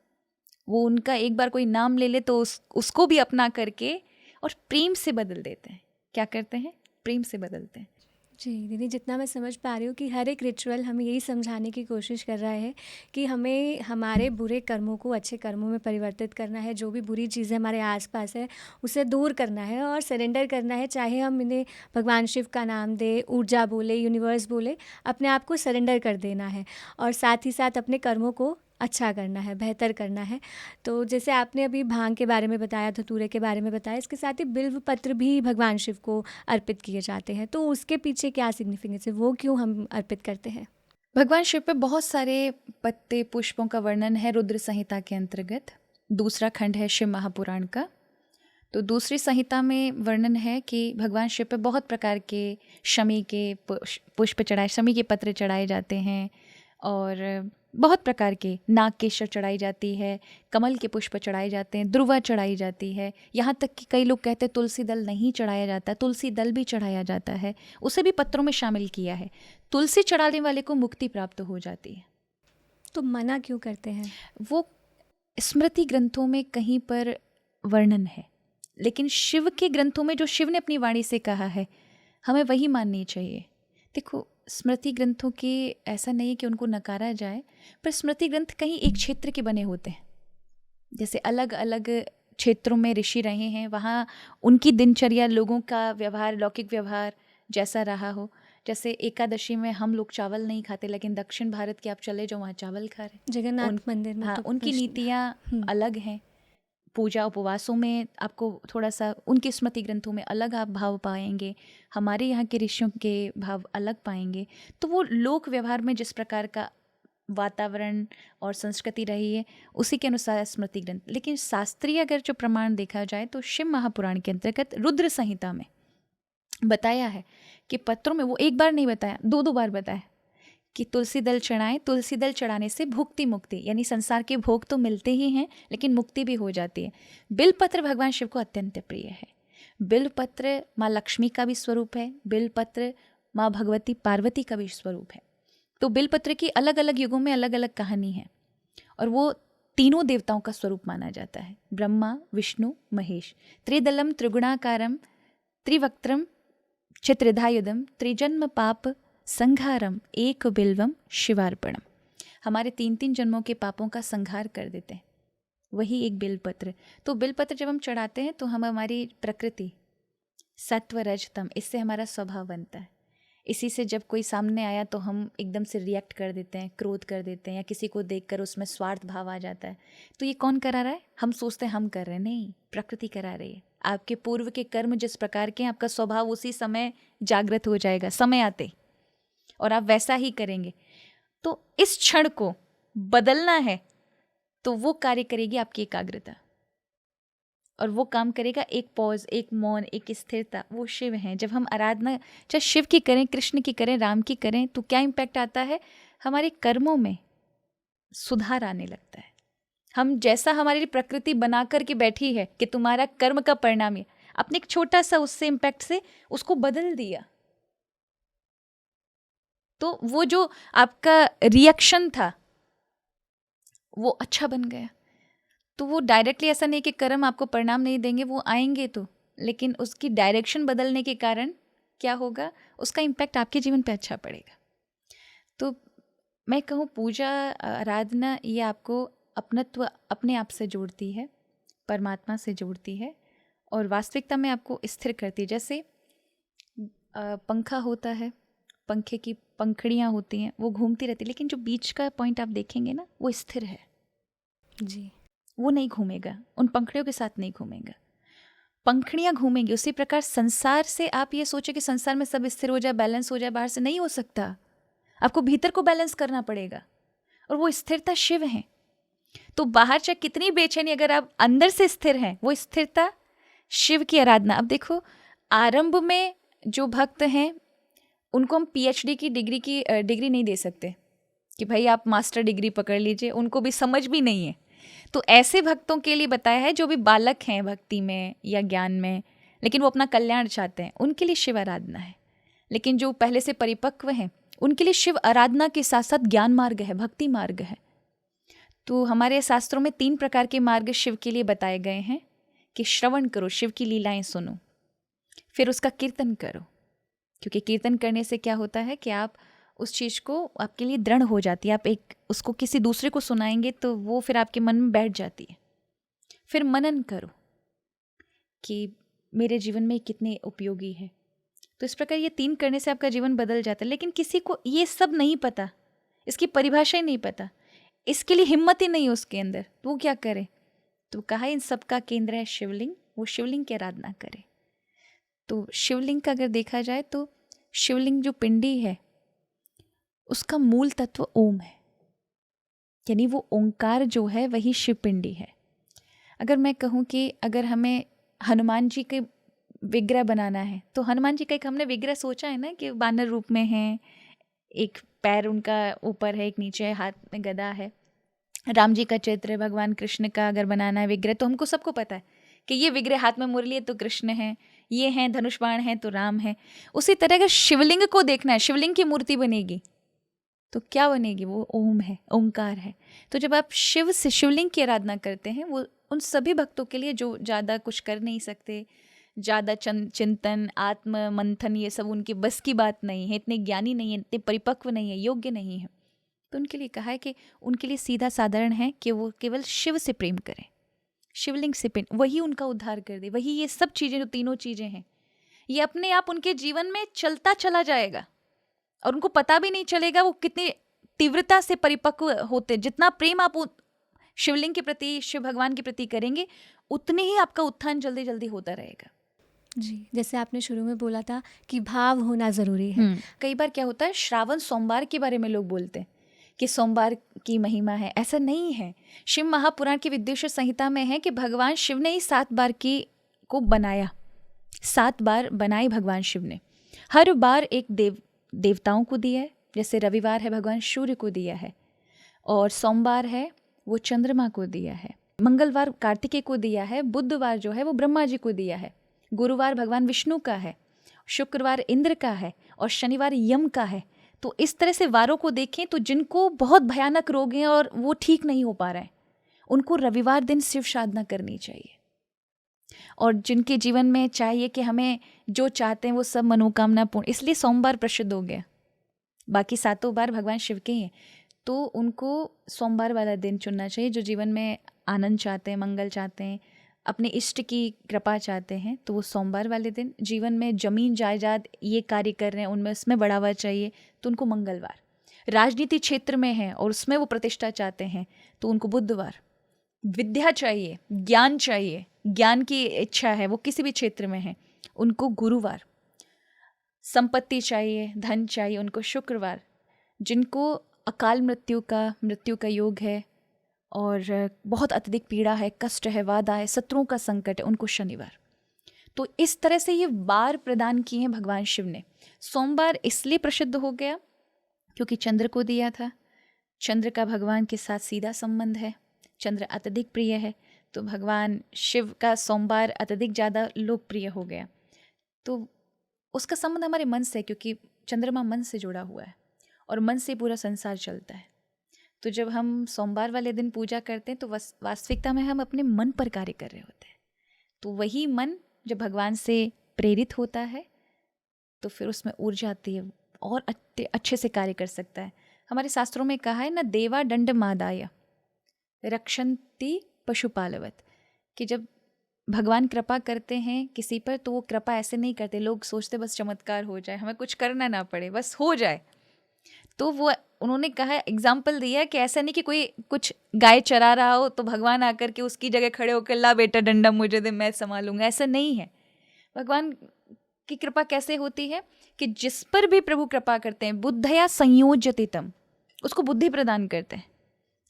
वो उनका एक बार कोई नाम ले ले तो उसको भी अपना करके और प्रेम से बदल देते हैं। क्या करते हैं? प्रेम से बदलते हैं। जी दीदी, जितना मैं समझ पा रही हूँ कि हर एक रिचुअल हमें यही समझाने की कोशिश कर रहा है कि हमें हमारे बुरे कर्मों को अच्छे कर्मों में परिवर्तित करना है, जो भी बुरी चीज़ें हमारे आसपास है उसे दूर करना है और सरेंडर करना है। चाहे हम इन्हें भगवान शिव का नाम दें, ऊर्जा बोले, यूनिवर्स बोले, अपने आप को सरेंडर कर देना है और साथ ही साथ अपने कर्मों को अच्छा करना है, बेहतर करना है। तो जैसे आपने अभी भांग के बारे में बताया, धतूरे के बारे में बताया, इसके साथ ही बिल्व पत्र भी भगवान शिव को अर्पित किए जाते हैं। तो उसके पीछे क्या सिग्निफिकेंस है, वो क्यों हम अर्पित करते हैं? भगवान शिव पे बहुत सारे पत्ते पुष्पों का वर्णन है रुद्र संहिता के अंतर्गत। दूसरा खंड है शिव महापुराण का। तो दूसरी संहिता में वर्णन है कि भगवान शिव पे बहुत प्रकार के शमी के पुष्प चढ़ाए, शमी के पत्र चढ़ाए जाते हैं, और बहुत प्रकार के नाग केशर चढ़ाई जाती है, कमल के पुष्प चढ़ाए जाते हैं, ध्रुवा चढ़ाई जाती है। यहाँ तक कि कई लोग कहते हैं तुलसी दल नहीं चढ़ाया जाता, तुलसी दल भी चढ़ाया जाता है, उसे भी पत्रों में शामिल किया है। तुलसी चढ़ाने वाले को मुक्ति प्राप्त हो जाती है। तो मना क्यों करते हैं? वो स्मृति ग्रंथों में कहीं पर वर्णन है, लेकिन शिव के ग्रंथों में जो शिव ने अपनी वाणी से कहा है हमें वही माननी चाहिए। देखो, स्मृति ग्रंथों के ऐसा नहीं है कि उनको नकारा जाए, पर स्मृति ग्रंथ कहीं एक क्षेत्र के बने होते हैं। जैसे अलग अलग क्षेत्रों में ऋषि रहे हैं, वहाँ उनकी दिनचर्या, लोगों का व्यवहार, लौकिक व्यवहार जैसा रहा हो। जैसे एकादशी में हम लोग चावल नहीं खाते, लेकिन दक्षिण भारत के आप चले जाओ वहाँ चावल खा रहे। जगन्नाथ मंदिर में हाँ, तो उनकी नीतियाँ अलग हैं। पूजा उपवासों में आपको थोड़ा सा उनके स्मृति ग्रंथों में अलग आप भाव पाएंगे, हमारे यहाँ के ऋषियों के भाव अलग पाएंगे। तो वो लोक व्यवहार में जिस प्रकार का वातावरण और संस्कृति रही है उसी के अनुसार स्मृति ग्रंथ। लेकिन शास्त्रीय अगर जो प्रमाण देखा जाए तो शिव महापुराण के अंतर्गत रुद्र संहिता में बताया है कि पत्रों में, वो एक बार नहीं बताया, 2 बार बताया कि तुलसी दल चढ़ाएं। तुलसी दल चढ़ाने से भुक्ति मुक्ति, यानी संसार के भोग तो मिलते ही हैं लेकिन मुक्ति भी हो जाती है। बिलपत्र भगवान शिव को अत्यंत प्रिय है। बिलपत्र माँ लक्ष्मी का भी स्वरूप है, बिलपत्र माँ भगवती पार्वती का भी स्वरूप है। तो बिलपत्र की अलग अलग युगों में अलग अलग कहानी है, और वो तीनों देवताओं का स्वरूप माना जाता है, ब्रह्मा विष्णु महेश। त्रिदलम त्रिगुणाकारम त्रिवक्त्रम चित्रिधायुधम त्रिजन्म पाप संघारम एक बिल्वम शिवार्पणम। हमारे 3 जन्मों के पापों का संघार कर देते हैं वही एक बिलपत्र। तो बिलपत्र जब हम चढ़ाते हैं तो हम, हमारी प्रकृति सत्व रज तम, इससे हमारा स्वभाव बनता है। इसी से जब कोई सामने आया तो हम एकदम से रिएक्ट कर देते हैं, क्रोध कर देते हैं, या किसी को देखकर उसमें स्वार्थ भाव आ जाता है। तो ये कौन करा रहा है? हम सोचते हैं हम कर रहे हैं, नहीं, प्रकृति करा रही है। आपके पूर्व के कर्म जिस प्रकार के हैं, आपका स्वभाव उसी समय जागृत हो जाएगा, समय आते, और आप वैसा ही करेंगे। तो इस क्षण को बदलना है तो वो कार्य करेगी आपकी एकाग्रता, और वो काम करेगा एक पॉज, एक मौन, एक स्थिरता। वो शिव हैं। जब हम आराधना चाहे शिव की करें, कृष्ण की करें, राम की करें, तो क्या इम्पैक्ट आता है? हमारे कर्मों में सुधार आने लगता है। हम जैसा हमारी प्रकृति बना करके बैठी है कि तुम्हारा कर्म का परिणाम है, अपने एक छोटा सा उससे इम्पैक्ट से उसको बदल दिया, तो वो जो आपका रिएक्शन था वो अच्छा बन गया। तो वो डायरेक्टली ऐसा नहीं कि कर्म आपको परिणाम नहीं देंगे, वो आएंगे तो, लेकिन उसकी डायरेक्शन बदलने के कारण क्या होगा, उसका इम्पैक्ट आपके जीवन पे अच्छा पड़ेगा। तो मैं कहूँ पूजा आराधना ये आपको अपनत्व, अपने आप से जोड़ती है, परमात्मा से जोड़ती है, और वास्तविकता में आपको स्थिर करती है। जैसे पंखा होता है, पंखे की पंखड़ियाँ होती हैं, वो घूमती रहती है, लेकिन जो बीच का पॉइंट आप देखेंगे ना, वो स्थिर है जी, वो नहीं घूमेगा, उन पंखड़ियों के साथ नहीं घूमेगा, पंखड़ियाँ घूमेंगी। उसी प्रकार संसार से आप ये सोचो कि संसार में सब स्थिर हो जाए, बैलेंस हो जाए, बाहर से नहीं हो सकता। आपको भीतर को बैलेंस करना पड़ेगा, और वो स्थिरता शिव है। तो बाहर चाहे कितनी बेचैनी, अगर आप अंदर से स्थिर हैं, वो स्थिरता शिव की आराधना। अब देखो, आरंभ में जो भक्त हैं उनको हम PhD की डिग्री नहीं दे सकते कि भाई आप मास्टर डिग्री पकड़ लीजिए, उनको भी समझ भी नहीं है। तो ऐसे भक्तों के लिए बताया है जो भी बालक हैं भक्ति में या ज्ञान में, लेकिन वो अपना कल्याण चाहते हैं, उनके लिए शिव आराधना है। लेकिन जो पहले से परिपक्व हैं उनके लिए शिव आराधना के साथ साथ ज्ञान मार्ग है, भक्ति मार्ग है। तो हमारे शास्त्रों में 3 प्रकार के मार्ग शिव के लिए बताए गए हैं कि श्रवण करो, शिव की लीलाएं सुनो, फिर उसका कीर्तन करो, क्योंकि कीर्तन करने से क्या होता है कि आप उस चीज़ को आपके लिए दृढ़ हो जाती है। आप एक उसको किसी दूसरे को सुनाएंगे तो वो फिर आपके मन में बैठ जाती है। फिर मनन करो कि मेरे जीवन में कितने उपयोगी है। तो इस प्रकार ये 3 करने से आपका जीवन बदल जाता है। लेकिन किसी को ये सब नहीं पता, इसकी परिभाषा ही नहीं पता, इसके लिए हिम्मत ही नहीं उसके अंदर, तो वो क्या करे? तो कहा इन सब का केंद्र है शिवलिंग, वो शिवलिंग की आराधना करे। तो शिवलिंग का अगर देखा जाए तो शिवलिंग जो पिंडी है उसका मूल तत्व ओम है, यानी वो ओंकार जो है वही शिव पिंडी है। अगर मैं कहूँ कि अगर हमें हनुमान जी के विग्रह बनाना है तो हनुमान जी का एक हमने विग्रह सोचा है ना कि वानर रूप में है, एक पैर उनका ऊपर है, एक नीचे है, हाथ में गदा है। राम जी का चित्र है, भगवान कृष्ण का अगर बनाना है विग्रह तो हमको सबको पता है कि ये विग्रह हाथ में मुरली है तो कृष्ण है, ये हैं धनुष बाण है तो राम है। उसी तरह अगर शिवलिंग को देखना है, शिवलिंग की मूर्ति बनेगी तो क्या बनेगी? वो ओम है, ओंकार है। तो जब आप शिव से शिवलिंग की आराधना करते हैं, वो उन सभी भक्तों के लिए जो ज़्यादा कुछ कर नहीं सकते, ज़्यादा चिंतन आत्म मंथन ये सब उनकी बस की बात नहीं है, इतने ज्ञानी नहीं है, इतने परिपक्व नहीं है, योग्य नहीं है, तो उनके लिए कहा है कि उनके लिए सीधा साधारण है कि वो केवल शिव से प्रेम करें, शिवलिंग से प्रेम, वही उनका उद्धार कर दे। वही ये सब चीज़ें जो तीनों चीज़ें हैं ये अपने आप उनके जीवन में चलता चला जाएगा और उनको पता भी नहीं चलेगा वो कितनी तीव्रता से परिपक्व होते। जितना प्रेम आप शिवलिंग के प्रति, शिव भगवान के प्रति करेंगे, उतने ही आपका उत्थान जल्दी जल्दी होता रहेगा। जी, जैसे आपने शुरू में बोला था कि भाव होना ज़रूरी है। कई बार क्या होता है, श्रावण सोमवार के बारे में लोग बोलते हैं कि सोमवार की महिमा है, ऐसा नहीं है। शिव महापुराण की विद्युषी संहिता में है कि भगवान शिव ने ही 7 बार की को बनाया, 7 बार बनाई भगवान शिव ने। हर बार एक देवताओं को दिया है, जैसे रविवार है भगवान सूर्य को दिया है, और सोमवार है वो चंद्रमा को दिया है, मंगलवार कार्तिकेय को दिया है, बुधवार जो है वो ब्रह्मा जी को दिया है, गुरुवार भगवान विष्णु का है, शुक्रवार इंद्र का है और शनिवार यम का है। तो इस तरह से वारों को देखें तो जिनको बहुत भयानक रोग हैं और वो ठीक नहीं हो पा रहे हैं, उनको रविवार दिन शिव साधना करनी चाहिए। और जिनके जीवन में चाहिए कि हमें जो चाहते हैं वो सब मनोकामना पूर्ण, इसलिए सोमवार प्रसिद्ध हो गया, बाकी 7 बार भगवान शिव के ही हैं, तो उनको सोमवार वाला दिन चुनना चाहिए। जो जीवन में आनंद चाहते हैं, मंगल चाहते हैं, अपने इष्ट की कृपा चाहते हैं, तो वो सोमवार वाले दिन, जीवन में जमीन जायदाद ये कार्य कर रहे हैं उनमें उसमें बढ़ावा चाहिए तो उनको मंगलवार, राजनीति क्षेत्र में है और उसमें वो प्रतिष्ठा चाहते हैं तो उनको बुधवार, विद्या चाहिए, ज्ञान चाहिए, ज्ञान की इच्छा है वो किसी भी क्षेत्र में है उनको गुरुवार, संपत्ति चाहिए, धन चाहिए उनको शुक्रवार, जिनको अकाल मृत्यु का योग है और बहुत अत्यधिक पीड़ा है, कष्ट है, वादा है, शत्रुओं का संकट है, उनको शनिवार। तो इस तरह से ये वार प्रदान किए हैं भगवान शिव ने। सोमवार इसलिए प्रसिद्ध हो गया क्योंकि चंद्र को दिया था, चंद्र का भगवान के साथ सीधा संबंध है, चंद्र अत्यधिक प्रिय है, तो भगवान शिव का सोमवार अत्यधिक ज़्यादा लोकप्रिय हो गया। तो उसका संबंध हमारे मन से, क्योंकि चंद्रमा मन से जुड़ा हुआ है और मन से पूरा संसार चलता है। तो जब हम सोमवार वाले दिन पूजा करते हैं तो वास्तविकता में हम अपने मन पर कार्य कर रहे होते हैं। तो वही मन जब भगवान से प्रेरित होता है तो फिर उसमें ऊर्जा आती है और अच्छे से कार्य कर सकता है। हमारे शास्त्रों में कहा है ना, देवा दंड मादाय रक्षन्ति पशुपालवत, कि जब भगवान कृपा करते हैं किसी पर तो वो कृपा ऐसे नहीं करते, लोग सोचते बस चमत्कार हो जाए, हमें कुछ करना ना पड़े, बस हो जाए। तो वो उन्होंने कहा, एग्जाम्पल दिया कि ऐसा नहीं कि कोई कुछ गाय चरा रहा हो तो भगवान आकर के उसकी जगह खड़े होकर ला बेटा डंडा मुझे दे, मैं संभालूंगा, ऐसा नहीं है। भगवान की कृपा कैसे होती है कि जिस पर भी प्रभु कृपा करते हैं, बुद्धया संयोज्यते तम, उसको बुद्धि प्रदान करते हैं,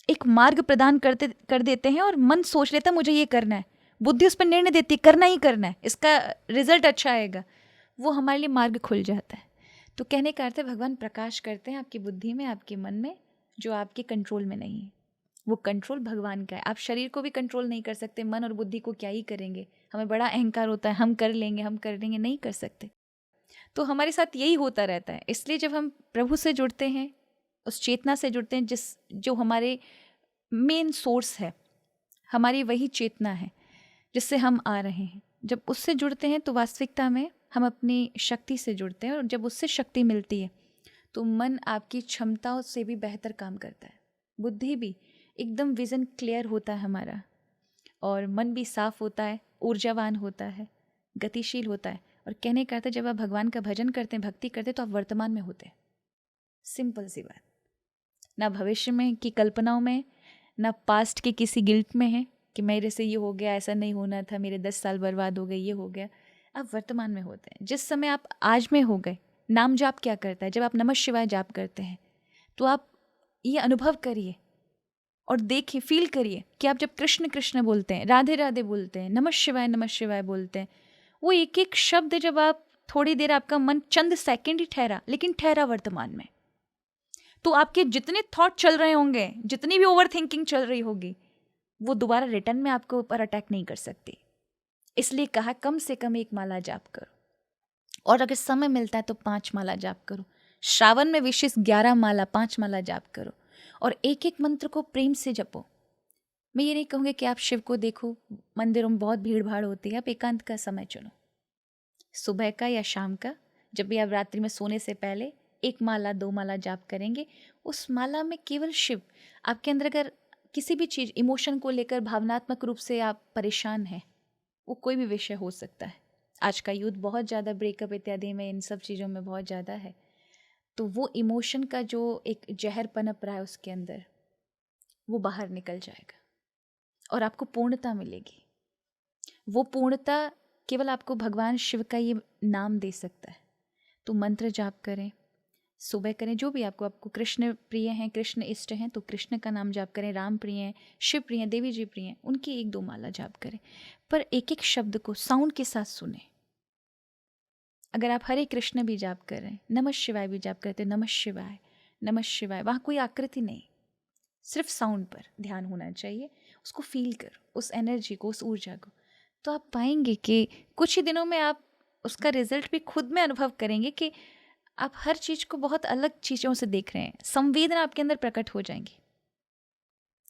एक मार्ग प्रदान कर देते हैं और मन सोच लेता है मुझे ये करना है, बुद्धि उस पर निर्णय देती है करना ही करना है, इसका रिजल्ट अच्छा आएगा, वो हमारे लिए मार्ग खुल जाता है। तो कहने का अर्थ है भगवान प्रकाश करते हैं आपकी बुद्धि में, आपके मन में, जो आपके कंट्रोल में नहीं है। वो कंट्रोल भगवान का है। आप शरीर को भी कंट्रोल नहीं कर सकते, मन और बुद्धि को क्या ही करेंगे। हमें बड़ा अहंकार होता है, हम कर लेंगे, हम कर लेंगे, नहीं कर सकते। तो हमारे साथ यही होता रहता है। इसलिए जब हम प्रभु से जुड़ते हैं, उस चेतना से जुड़ते हैं जो हमारे मेन सोर्स है, हमारी वही चेतना है जिससे हम आ रहे हैं, जब उससे जुड़ते हैं तो वास्तविकता में हम अपनी शक्ति से जुड़ते हैं। और जब उससे शक्ति मिलती है तो मन आपकी क्षमताओं से भी बेहतर काम करता है, बुद्धि भी एकदम विज़न क्लियर होता है हमारा, और मन भी साफ होता है, ऊर्जावान होता है, गतिशील होता है। और कहने का अर्थ है, जब आप भगवान का भजन करते हैं, भक्ति करते हैं, तो आप वर्तमान में होते हैं। सिंपल सी बात। ना भविष्य में की कल्पनाओं में, ना पास्ट के किसी गिल्ट में है कि मेरे से ये हो गया, ऐसा नहीं होना था, मेरे 10 साल बर्बाद हो गए, ये हो गया। आप वर्तमान में होते हैं। जिस समय आप आज में हो गए, नाम जाप क्या करता है? जब आप नमः शिवाय जाप करते हैं तो आप ये अनुभव करिए और देखिए, फील करिए कि आप जब कृष्ण कृष्ण बोलते हैं, राधे राधे बोलते हैं, नमः शिवाय बोलते हैं, वो एक एक शब्द जब आप थोड़ी देर, आपका मन चंद सेकंड ही ठहरा, लेकिन ठहरा वर्तमान में, तो आपके जितने थॉट चल रहे होंगे, जितनी भी ओवर थिंकिंग चल रही होगी, वो दोबारा रिटर्न में आपके ऊपर अटैक नहीं कर सकती। इसलिए कहा कम से कम 1 माला जाप करो, और अगर समय मिलता है तो 5 माला जाप करो। श्रावण में विशेष 11 माला, 5 माला जाप करो, और एक एक मंत्र को प्रेम से जपो। मैं ये नहीं कहूँगी कि आप शिव को देखो, मंदिरों में बहुत भीड़ भाड़ होती है, आप एकांत का समय चुनो, सुबह का या शाम का, जब भी आप रात्रि में सोने से पहले 1 माला 2 माला जाप करेंगे, उस माला में केवल शिव। आपके अंदर अगर किसी भी चीज़, इमोशन को लेकर भावनात्मक रूप से आप परेशान हैं, वो कोई भी विषय हो सकता है। आज का यूथ बहुत ज़्यादा ब्रेकअप इत्यादि में, इन सब चीज़ों में बहुत ज़्यादा है, तो वो इमोशन का जो एक जहर पनप रहा है उसके अंदर, वो बाहर निकल जाएगा और आपको पूर्णता मिलेगी। वो पूर्णता केवल आपको भगवान शिव का ये नाम दे सकता है। तो मंत्र जाप करें, सुबह करें, जो भी आपको कृष्ण प्रिय हैं, कृष्ण इष्ट हैं, तो कृष्ण का नाम जाप करें, राम प्रिय हैं, शिव प्रिय हैं, देवी जी प्रिय हैं, उनकी 1-2 माला जाप करें, पर एक एक शब्द को साउंड के साथ सुने। अगर आप हरे कृष्ण भी जाप कर रहे हैं, नमः शिवाय भी जाप करते हैं, नमः शिवाय नमः शिवाय, वहाँ कोई आकृति नहीं, सिर्फ साउंड पर ध्यान होना चाहिए। उसको फील करो, उस एनर्जी को, उस ऊर्जा को, तो आप पाएंगे कि कुछ ही दिनों में आप उसका रिजल्ट भी खुद में अनुभव करेंगे कि आप हर चीज़ को बहुत अलग चीज़ों से देख रहे हैं, संवेदना आपके अंदर प्रकट हो जाएंगी।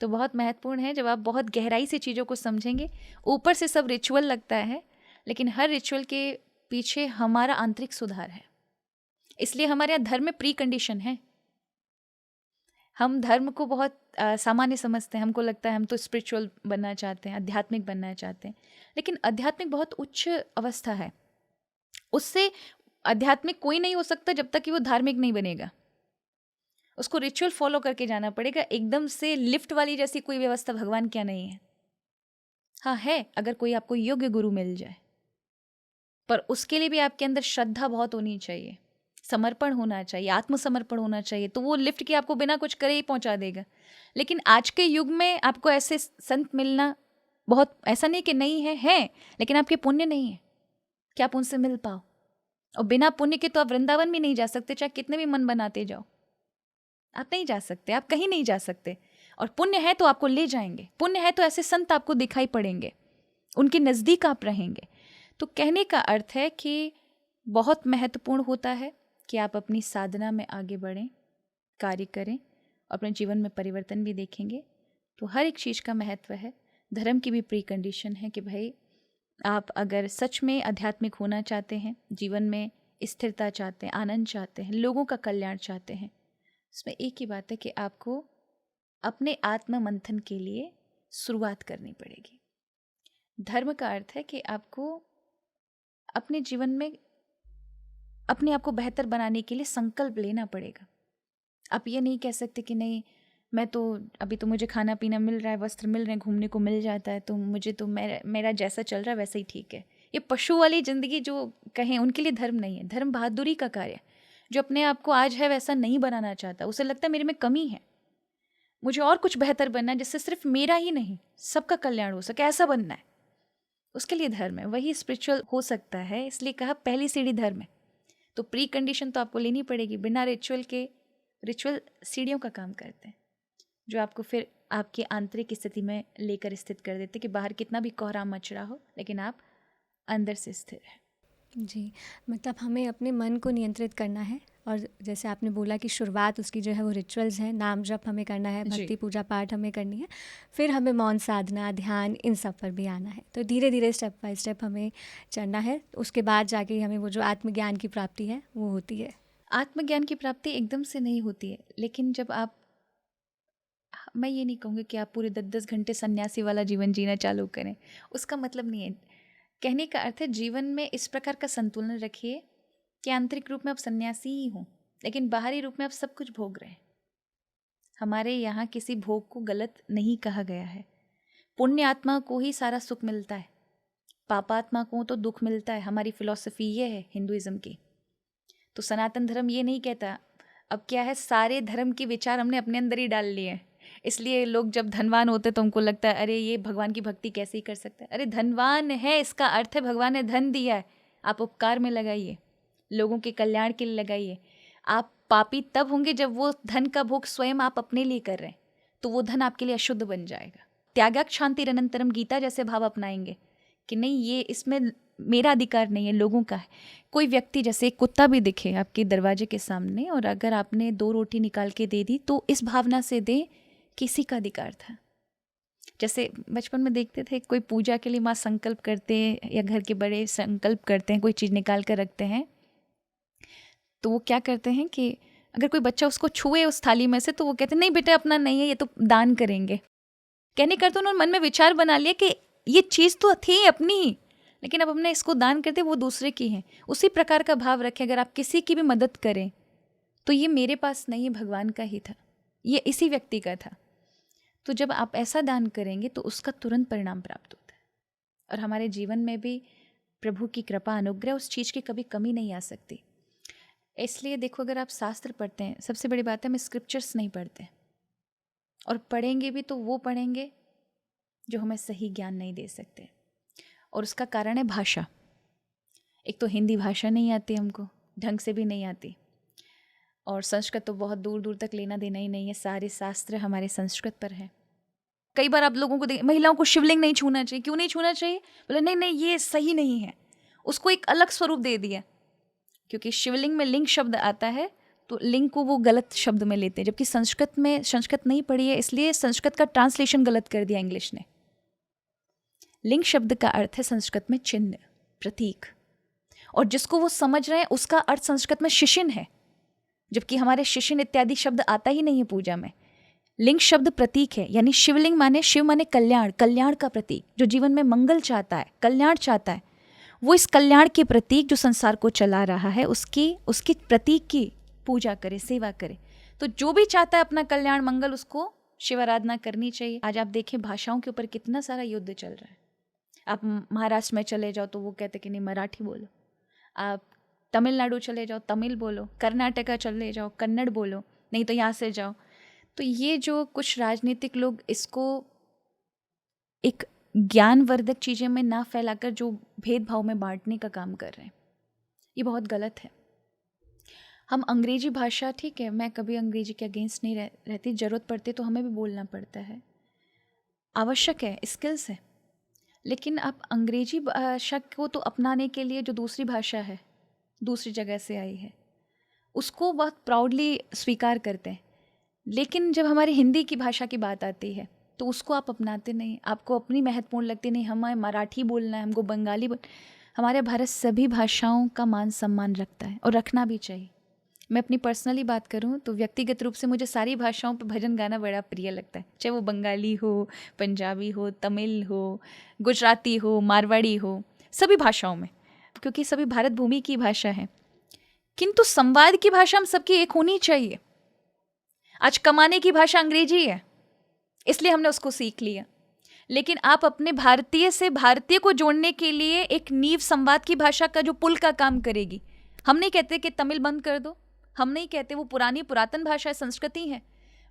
तो बहुत महत्वपूर्ण है, जब आप बहुत गहराई से चीज़ों को समझेंगे। ऊपर से सब रिचुअल लगता है, लेकिन हर रिचुअल के पीछे हमारा आंतरिक सुधार है। इसलिए हमारे यहाँ धर्म में प्री कंडीशन है। हम धर्म को बहुत सामान्य समझते हैं, हमको लगता है हम तो स्पिरिचुअल बनना चाहते हैं, आध्यात्मिक बनना चाहते हैं, लेकिन आध्यात्मिक बहुत उच्च अवस्था है। उससे आध्यात्मिक कोई नहीं हो सकता जब तक कि वो धार्मिक नहीं बनेगा। उसको रिचुअल फॉलो करके जाना पड़ेगा। एकदम से लिफ्ट वाली जैसी कोई व्यवस्था भगवान क्या नहीं है। हाँ है, अगर कोई आपको योग्य गुरु मिल जाए, पर उसके लिए भी आपके अंदर श्रद्धा बहुत होनी चाहिए, समर्पण होना चाहिए, आत्मसमर्पण होना चाहिए, तो वो लिफ्ट की आपको बिना कुछ करे ही पहुंचा देगा। लेकिन आज के युग में आपको ऐसे संत मिलना बहुत, ऐसा नहीं कि नहीं है, लेकिन आपके पुण्य नहीं है कि आप उनसे मिल पाओ। और बिना पुण्य के तो आप वृंदावन भी नहीं जा सकते, चाहे कितने भी मन बनाते जाओ, आप नहीं जा सकते, आप कहीं नहीं जा सकते। और पुण्य है तो आपको ले जाएंगे, पुण्य है तो ऐसे संत आपको दिखाई पड़ेंगे, उनके नज़दीक आप रहेंगे। तो कहने का अर्थ है कि बहुत महत्वपूर्ण होता है कि आप अपनी साधना में आगे बढ़ें, कार्य करें, अपने जीवन में परिवर्तन भी देखेंगे। तो हर एक चीज़ का महत्व है। धर्म की भी प्री कंडीशन है कि भाई आप अगर सच में आध्यात्मिक होना चाहते हैं, जीवन में स्थिरता चाहते हैं, आनंद चाहते हैं, लोगों का कल्याण चाहते हैं, इसमें एक ही बात है कि आपको अपने आत्म मंथन के लिए शुरुआत करनी पड़ेगी। धर्म का अर्थ है कि आपको अपने जीवन में अपने आप को बेहतर बनाने के लिए संकल्प लेना पड़ेगा। आप ये नहीं कह सकते कि नहीं, मैं तो अभी तो मुझे खाना पीना मिल रहा है, वस्त्र मिल रहे हैं, घूमने को मिल जाता है, तो मुझे तो मेरा जैसा चल रहा है वैसा ही ठीक है। ये पशु वाली ज़िंदगी जो कहें, उनके लिए धर्म नहीं है। धर्म बहादुरी का कार्य है। जो अपने आप को आज है वैसा नहीं बनाना चाहता, उसे लगता है मेरे में कमी है, मुझे और कुछ बेहतर बनना है जिससे सिर्फ मेरा ही नहीं सबका कल्याण हो सके, ऐसा बनना है, उसके लिए धर्म है। वही स्पिरिचुअल हो सकता है। इसलिए कहा पहली सीढ़ी धर्म है। तो प्री कंडीशन तो आपको लेनी पड़ेगी। बिना रिचुअल के, रिचुअल सीढ़ियों का काम करते हैं जो आपको फिर आपकी आंतरिक स्थिति में लेकर स्थित कर देते कि बाहर कितना भी कोहराम मच रहा हो लेकिन आप अंदर से स्थिर हैं। जी, मतलब हमें अपने मन को नियंत्रित करना है और जैसे आपने बोला कि शुरुआत उसकी जो है वो रिचुअल्स हैं, नाम जप हमें करना है, जी। भक्ति पूजा पाठ हमें करनी है, फिर हमें मौन साधना, ध्यान इन सब पर भी आना है। तो धीरे धीरे स्टेप बाय स्टेप हमें चलना है, उसके बाद जाके हमें वो जो आत्मज्ञान की प्राप्ति है वो होती है। आत्मज्ञान की प्राप्ति एकदम से नहीं होती है, लेकिन जब आप, मैं ये नहीं कहूँगी कि आप पूरे 10-10 घंटे सन्यासी वाला जीवन जीना चालू करें, उसका मतलब नहीं है। कहने का अर्थ है जीवन में इस प्रकार का संतुलन रखिए कि आंतरिक रूप में आप सन्यासी ही हों लेकिन बाहरी रूप में आप सब कुछ भोग रहे हैं। हमारे यहाँ किसी भोग को गलत नहीं कहा गया है। पुण्य आत्मा को ही सारा सुख मिलता है, पापात्मा को तो दुख मिलता है। हमारी फिलॉसफी ये है हिंदुइज्म की। तो सनातन धर्म ये नहीं कहता। अब क्या है, सारे धर्म के विचार हमने अपने अंदर ही डाल लिए हैं, इसलिए लोग जब धनवान होते तो उनको लगता है अरे ये भगवान की भक्ति कैसे ही कर सकता है। अरे धनवान है, इसका अर्थ है भगवान ने धन दिया है, आप उपकार में लगाइए, लोगों के कल्याण के लिए लगाइए। आप पापी तब होंगे जब वो धन का भोग स्वयं आप अपने लिए कर रहे हैं, तो वो धन आपके लिए अशुद्ध बन जाएगा। त्यागाक शांतिरनंतरम गीता जैसे भाव अपनाएंगे कि नहीं, ये इसमें मेरा अधिकार नहीं है, लोगों का है। कोई व्यक्ति, जैसे एक कुत्ता भी दिखे आपके दरवाजे के सामने और अगर आपने 2 रोटी निकाल के दे दी तो इस भावना से दे किसी का अधिकार था। जैसे बचपन में देखते थे कोई पूजा के लिए माँ संकल्प करते हैं या घर के बड़े संकल्प करते हैं, कोई चीज़ निकाल कर रखते हैं, तो वो क्या करते हैं कि अगर कोई बच्चा उसको छुए उस थाली में से तो वो कहते हैं नहीं बेटा अपना नहीं है, ये तो दान करेंगे। कहने कर तो उन्होंने मन में विचार बना लिया कि ये चीज़ तो थी अपनी ही, लेकिन अब हमने इसको दान करते वो दूसरे की है। उसी प्रकार का भाव रखें, अगर आप किसी की भी मदद करें तो ये मेरे पास नहीं, भगवान का ही था, ये इसी व्यक्ति का था। तो जब आप ऐसा दान करेंगे तो उसका तुरंत परिणाम प्राप्त होता है। और हमारे जीवन में भी प्रभु की कृपा अनुग्रह, उस चीज़ की कभी कमी नहीं आ सकती। इसलिए देखो, अगर आप शास्त्र पढ़ते हैं, सबसे बड़ी बात है हम स्क्रिप्चर्स नहीं पढ़ते, और पढ़ेंगे भी तो वो पढ़ेंगे जो हमें सही ज्ञान नहीं दे सकते। और उसका कारण है भाषा। एक तो हिंदी भाषा नहीं आती हमको, ढंग से भी नहीं आती, और संस्कृत तो बहुत दूर दूर तक लेना देना ही नहीं है, सारे शास्त्र हमारे संस्कृत पर है। कई बार आप लोगों को देख, महिलाओं को शिवलिंग नहीं छूना चाहिए, क्यों नहीं छूना चाहिए? बोले नहीं नहीं ये सही नहीं है, उसको एक अलग स्वरूप दे दिया, क्योंकि शिवलिंग में लिंग शब्द आता है तो लिंग को वो गलत शब्द में लेते हैं, जबकि संस्कृत में, संस्कृत नहीं पढ़ी है इसलिए संस्कृत का ट्रांसलेशन गलत कर दिया इंग्लिश ने। लिंग शब्द का अर्थ है संस्कृत में चिन्ह, प्रतीक, और जिसको वो समझ रहे हैं उसका अर्थ संस्कृत में शिशिन है, जबकि हमारे शिशिन इत्यादि शब्द आता ही नहीं है पूजा में। लिंग शब्द प्रतीक है, यानी शिवलिंग माने, शिव माने कल्याण, कल्याण का प्रतीक, जो जीवन में मंगल चाहता है, कल्याण चाहता है, वो इस कल्याण के प्रतीक जो संसार को चला रहा है उसकी प्रतीक की पूजा करे, सेवा करे। तो जो भी चाहता है अपना कल्याण मंगल, उसको शिव आराधना करनी चाहिए। आज आप देखें भाषाओं के ऊपर कितना सारा युद्ध चल रहा है। आप महाराष्ट्र में चले जाओ तो वो कहते कि नहीं मराठी बोलो, आप तमिलनाडु चले जाओ तमिल बोलो, कर्नाटका चले जाओ कन्नड़ बोलो, नहीं तो यहाँ से जाओ। तो ये जो कुछ राजनीतिक लोग इसको एक ज्ञानवर्धक चीज़ें में ना फैलाकर जो भेदभाव में बांटने का काम कर रहे हैं, ये बहुत गलत है। हम अंग्रेजी भाषा, ठीक है, मैं कभी अंग्रेजी के अगेंस्ट नहीं रहती, ज़रूरत पड़ती तो हमें भी बोलना पड़ता है, आवश्यक है, स्किल्स है, लेकिन आप अंग्रेजी भाषा को तो अपनाने के लिए जो दूसरी भाषा है, दूसरी जगह से आई है, उसको बहुत प्राउडली स्वीकार करते हैं। लेकिन जब हमारी हिंदी की भाषा की बात आती है तो उसको आप अपनाते नहीं, आपको अपनी महत्वपूर्ण लगती नहीं, हमें मराठी बोलना है, हमको बंगाली हमारे भारत सभी भाषाओं का मान सम्मान रखता है और रखना भी चाहिए। मैं अपनी पर्सनली बात करूं तो व्यक्तिगत रूप से मुझे सारी भाषाओं पर भजन गाना बड़ा प्रिय लगता है, चाहे वो बंगाली हो, पंजाबी हो, तमिल हो, गुजराती हो, मारवाड़ी हो, सभी भाषाओं में, क्योंकि सभी भारत भूमि की भाषा है। किंतु संवाद की भाषा हम सबकी एक होनी चाहिए। आज कमाने की भाषा अंग्रेजी है, इसलिए हमने उसको सीख लिया, लेकिन आप अपने भारतीय से भारतीय को जोड़ने के लिए एक नींव संवाद की भाषा का जो पुल का काम करेगी। हम नहीं कहते कि तमिल बंद कर दो, हम नहीं कहते, वो पुरानी पुरातन भाषा है, संस्कृति है,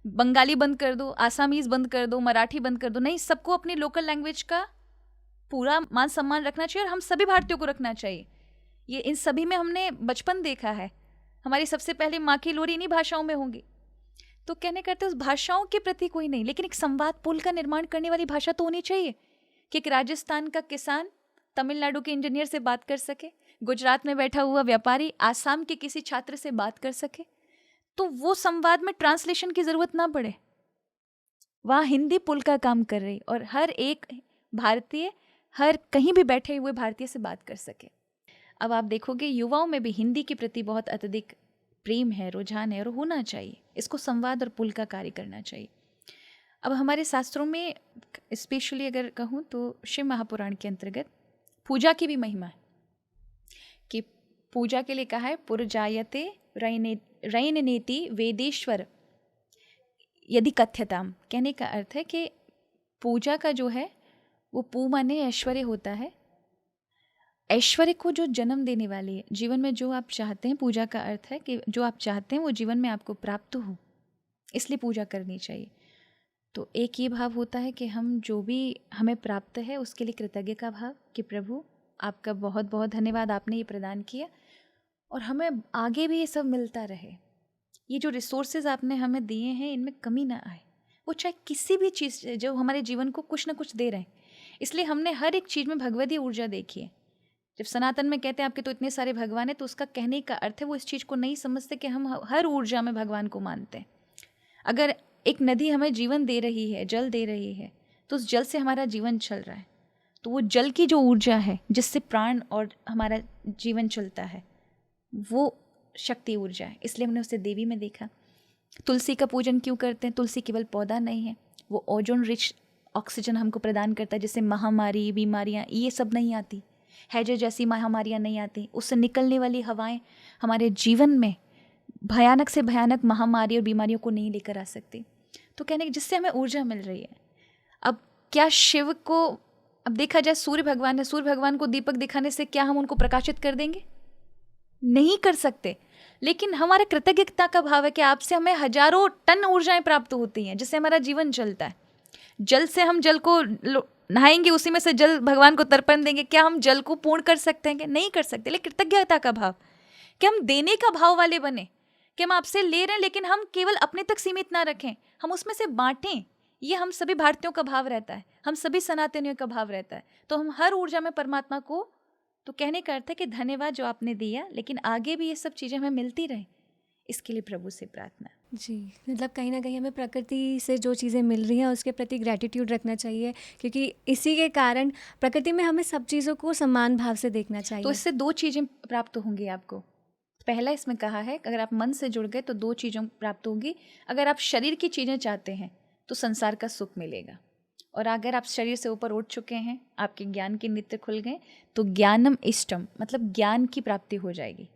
बंगाली बंद कर दो, आसामीज बंद कर दो, मराठी बंद कर दो, नहीं, सबको अपनी लोकल लैंग्वेज का पूरा मान सम्मान रखना चाहिए और हम सभी भारतीयों को रखना चाहिए। ये इन सभी में हमने बचपन देखा है, हमारी सबसे पहले माँ की लोरी इन्हीं भाषाओं में होंगी। तो कहने करते उस भाषाओं के प्रति कोई नहीं, लेकिन एक संवाद पुल का निर्माण करने वाली भाषा तो होनी चाहिए कि एक राजस्थान का किसान तमिलनाडु के इंजीनियर से बात कर सके, गुजरात में बैठा हुआ व्यापारी आसाम के किसी छात्र से बात कर सके, तो वो संवाद में ट्रांसलेशन की जरूरत ना पड़े। वहाँ हिंदी पुल का काम कर रही और हर एक भारतीय हर कहीं भी बैठे हुए भारतीय से बात कर सके। अब आप देखोगे युवाओं में भी हिंदी के प्रति बहुत अत्यधिक प्रेम है, रुझान है, और होना चाहिए। इसको संवाद और पुल का कार्य करना चाहिए। अब हमारे शास्त्रों में स्पेशली अगर कहूँ तो शिव महापुराण के अंतर्गत पूजा की भी महिमा है कि पूजा के लिए कहा है पुरजायते रैननेति वेदेश्वर यदि कथ्यताम। कहने का अर्थ है कि पूजा का जो है वो पू माने ऐश्वर्य होता है, ऐश्वर्य को जो जन्म देने वाली है। जीवन में जो आप चाहते हैं, पूजा का अर्थ है कि जो आप चाहते हैं वो जीवन में आपको प्राप्त हो, इसलिए पूजा करनी चाहिए। तो एक ये भाव होता है कि हम जो भी हमें प्राप्त है उसके लिए कृतज्ञ का भाव कि प्रभु आपका बहुत बहुत धन्यवाद, आपने ये प्रदान किया और हमें आगे भी ये सब मिलता रहे। ये जो रिसोर्सेज आपने हमें दिए हैं इनमें कमी ना आए। वो चाहे किसी भी चीज़ जो हमारे जीवन को कुछ ना कुछ दे रहे हैं, इसलिए हमने हर एक चीज़ में भगवती ऊर्जा देखी है। जब सनातन में कहते हैं आपके तो इतने सारे भगवान हैं, तो उसका कहने का अर्थ है वो इस चीज़ को नहीं समझते कि हम हर ऊर्जा में भगवान को मानते हैं। अगर एक नदी हमें जीवन दे रही है, जल दे रही है, तो उस जल से हमारा जीवन चल रहा है। तो वो जल की जो ऊर्जा है जिससे प्राण और हमारा जीवन चलता है वो शक्ति ऊर्जा है, इसलिए हमने उसे देवी में देखा। तुलसी का पूजन क्यों करते हैं? तुलसी केवल पौधा नहीं है, वो ओजोन रिच ऑक्सीजन हमको प्रदान करता है, जिससे महामारी, बीमारियाँ ये सब नहीं आती, हैजे जैसी महामारियाँ नहीं आती। उससे निकलने वाली हवाएं हमारे जीवन में भयानक से भयानक महामारी और बीमारियों को नहीं लेकर आ सकती। तो कहने की जिससे हमें ऊर्जा मिल रही है। अब क्या शिव को, अब देखा जाए सूर्य भगवान है, सूर्य भगवान को दीपक दिखाने से क्या हम उनको प्रकाशित कर देंगे? नहीं कर सकते। लेकिन हमारे कृतज्ञता का भाव है कि आपसे हमें हजारों टन ऊर्जाएं प्राप्त होती हैं जिससे हमारा जीवन चलता है। जल से हम जल को नहाएंगे, उसी में से जल भगवान को तर्पण देंगे, क्या हम जल को पूर्ण कर सकते हैं? कि नहीं कर सकते। लेकिन कृतज्ञता का भाव कि हम देने का भाव वाले बने, कि हम आपसे ले रहे हैं लेकिन हम केवल अपने तक सीमित ना रखें, हम उसमें से बांटें। ये हम सभी भारतीयों का भाव रहता है, हम सभी सनातनियों का भाव रहता है। तो हम हर ऊर्जा में परमात्मा को, तो कहने का अर्थ है कि धन्यवाद जो आपने दिया, लेकिन आगे भी ये सब चीज़ें हमें मिलती रहे, इसके लिए प्रभु से प्रार्थना। जी, मतलब कहीं ना कहीं हमें प्रकृति से जो चीज़ें मिल रही हैं उसके प्रति ग्रैटिट्यूड रखना चाहिए, क्योंकि इसी के कारण प्रकृति में हमें सब चीज़ों को सम्मान भाव से देखना चाहिए। तो इससे दो चीज़ें प्राप्त होंगी आपको। पहला इसमें कहा है अगर आप मन से जुड़ गए तो दो चीज़ों प्राप्त होगी। अगर आप शरीर की चीज़ें चाहते हैं तो संसार का सुख मिलेगा, और अगर आप शरीर से ऊपर उठ चुके हैं, आपके ज्ञान के नेत्र खुल गए, तो ज्ञानम इष्टम मतलब ज्ञान की प्राप्ति हो जाएगी,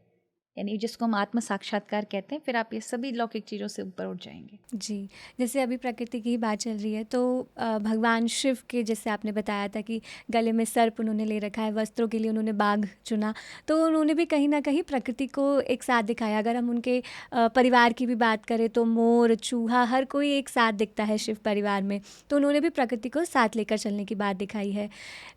यानी जिसको हम आत्म साक्षात्कार कहते हैं। फिर आप ये सभी लौकिक चीज़ों से ऊपर उठ जाएंगे। जी, जैसे अभी प्रकृति की बात चल रही है तो भगवान शिव के, जैसे आपने बताया था कि गले में सर्प उन्होंने ले रखा है, वस्त्रों के लिए उन्होंने बाघ चुना, तो उन्होंने भी कहीं ना कहीं प्रकृति को एक साथ दिखाया। अगर हम उनके परिवार की भी बात करें तो मोर, चूहा, हर कोई एक साथ दिखता है शिव परिवार में, तो उन्होंने भी प्रकृति को साथ लेकर चलने की बात दिखाई है।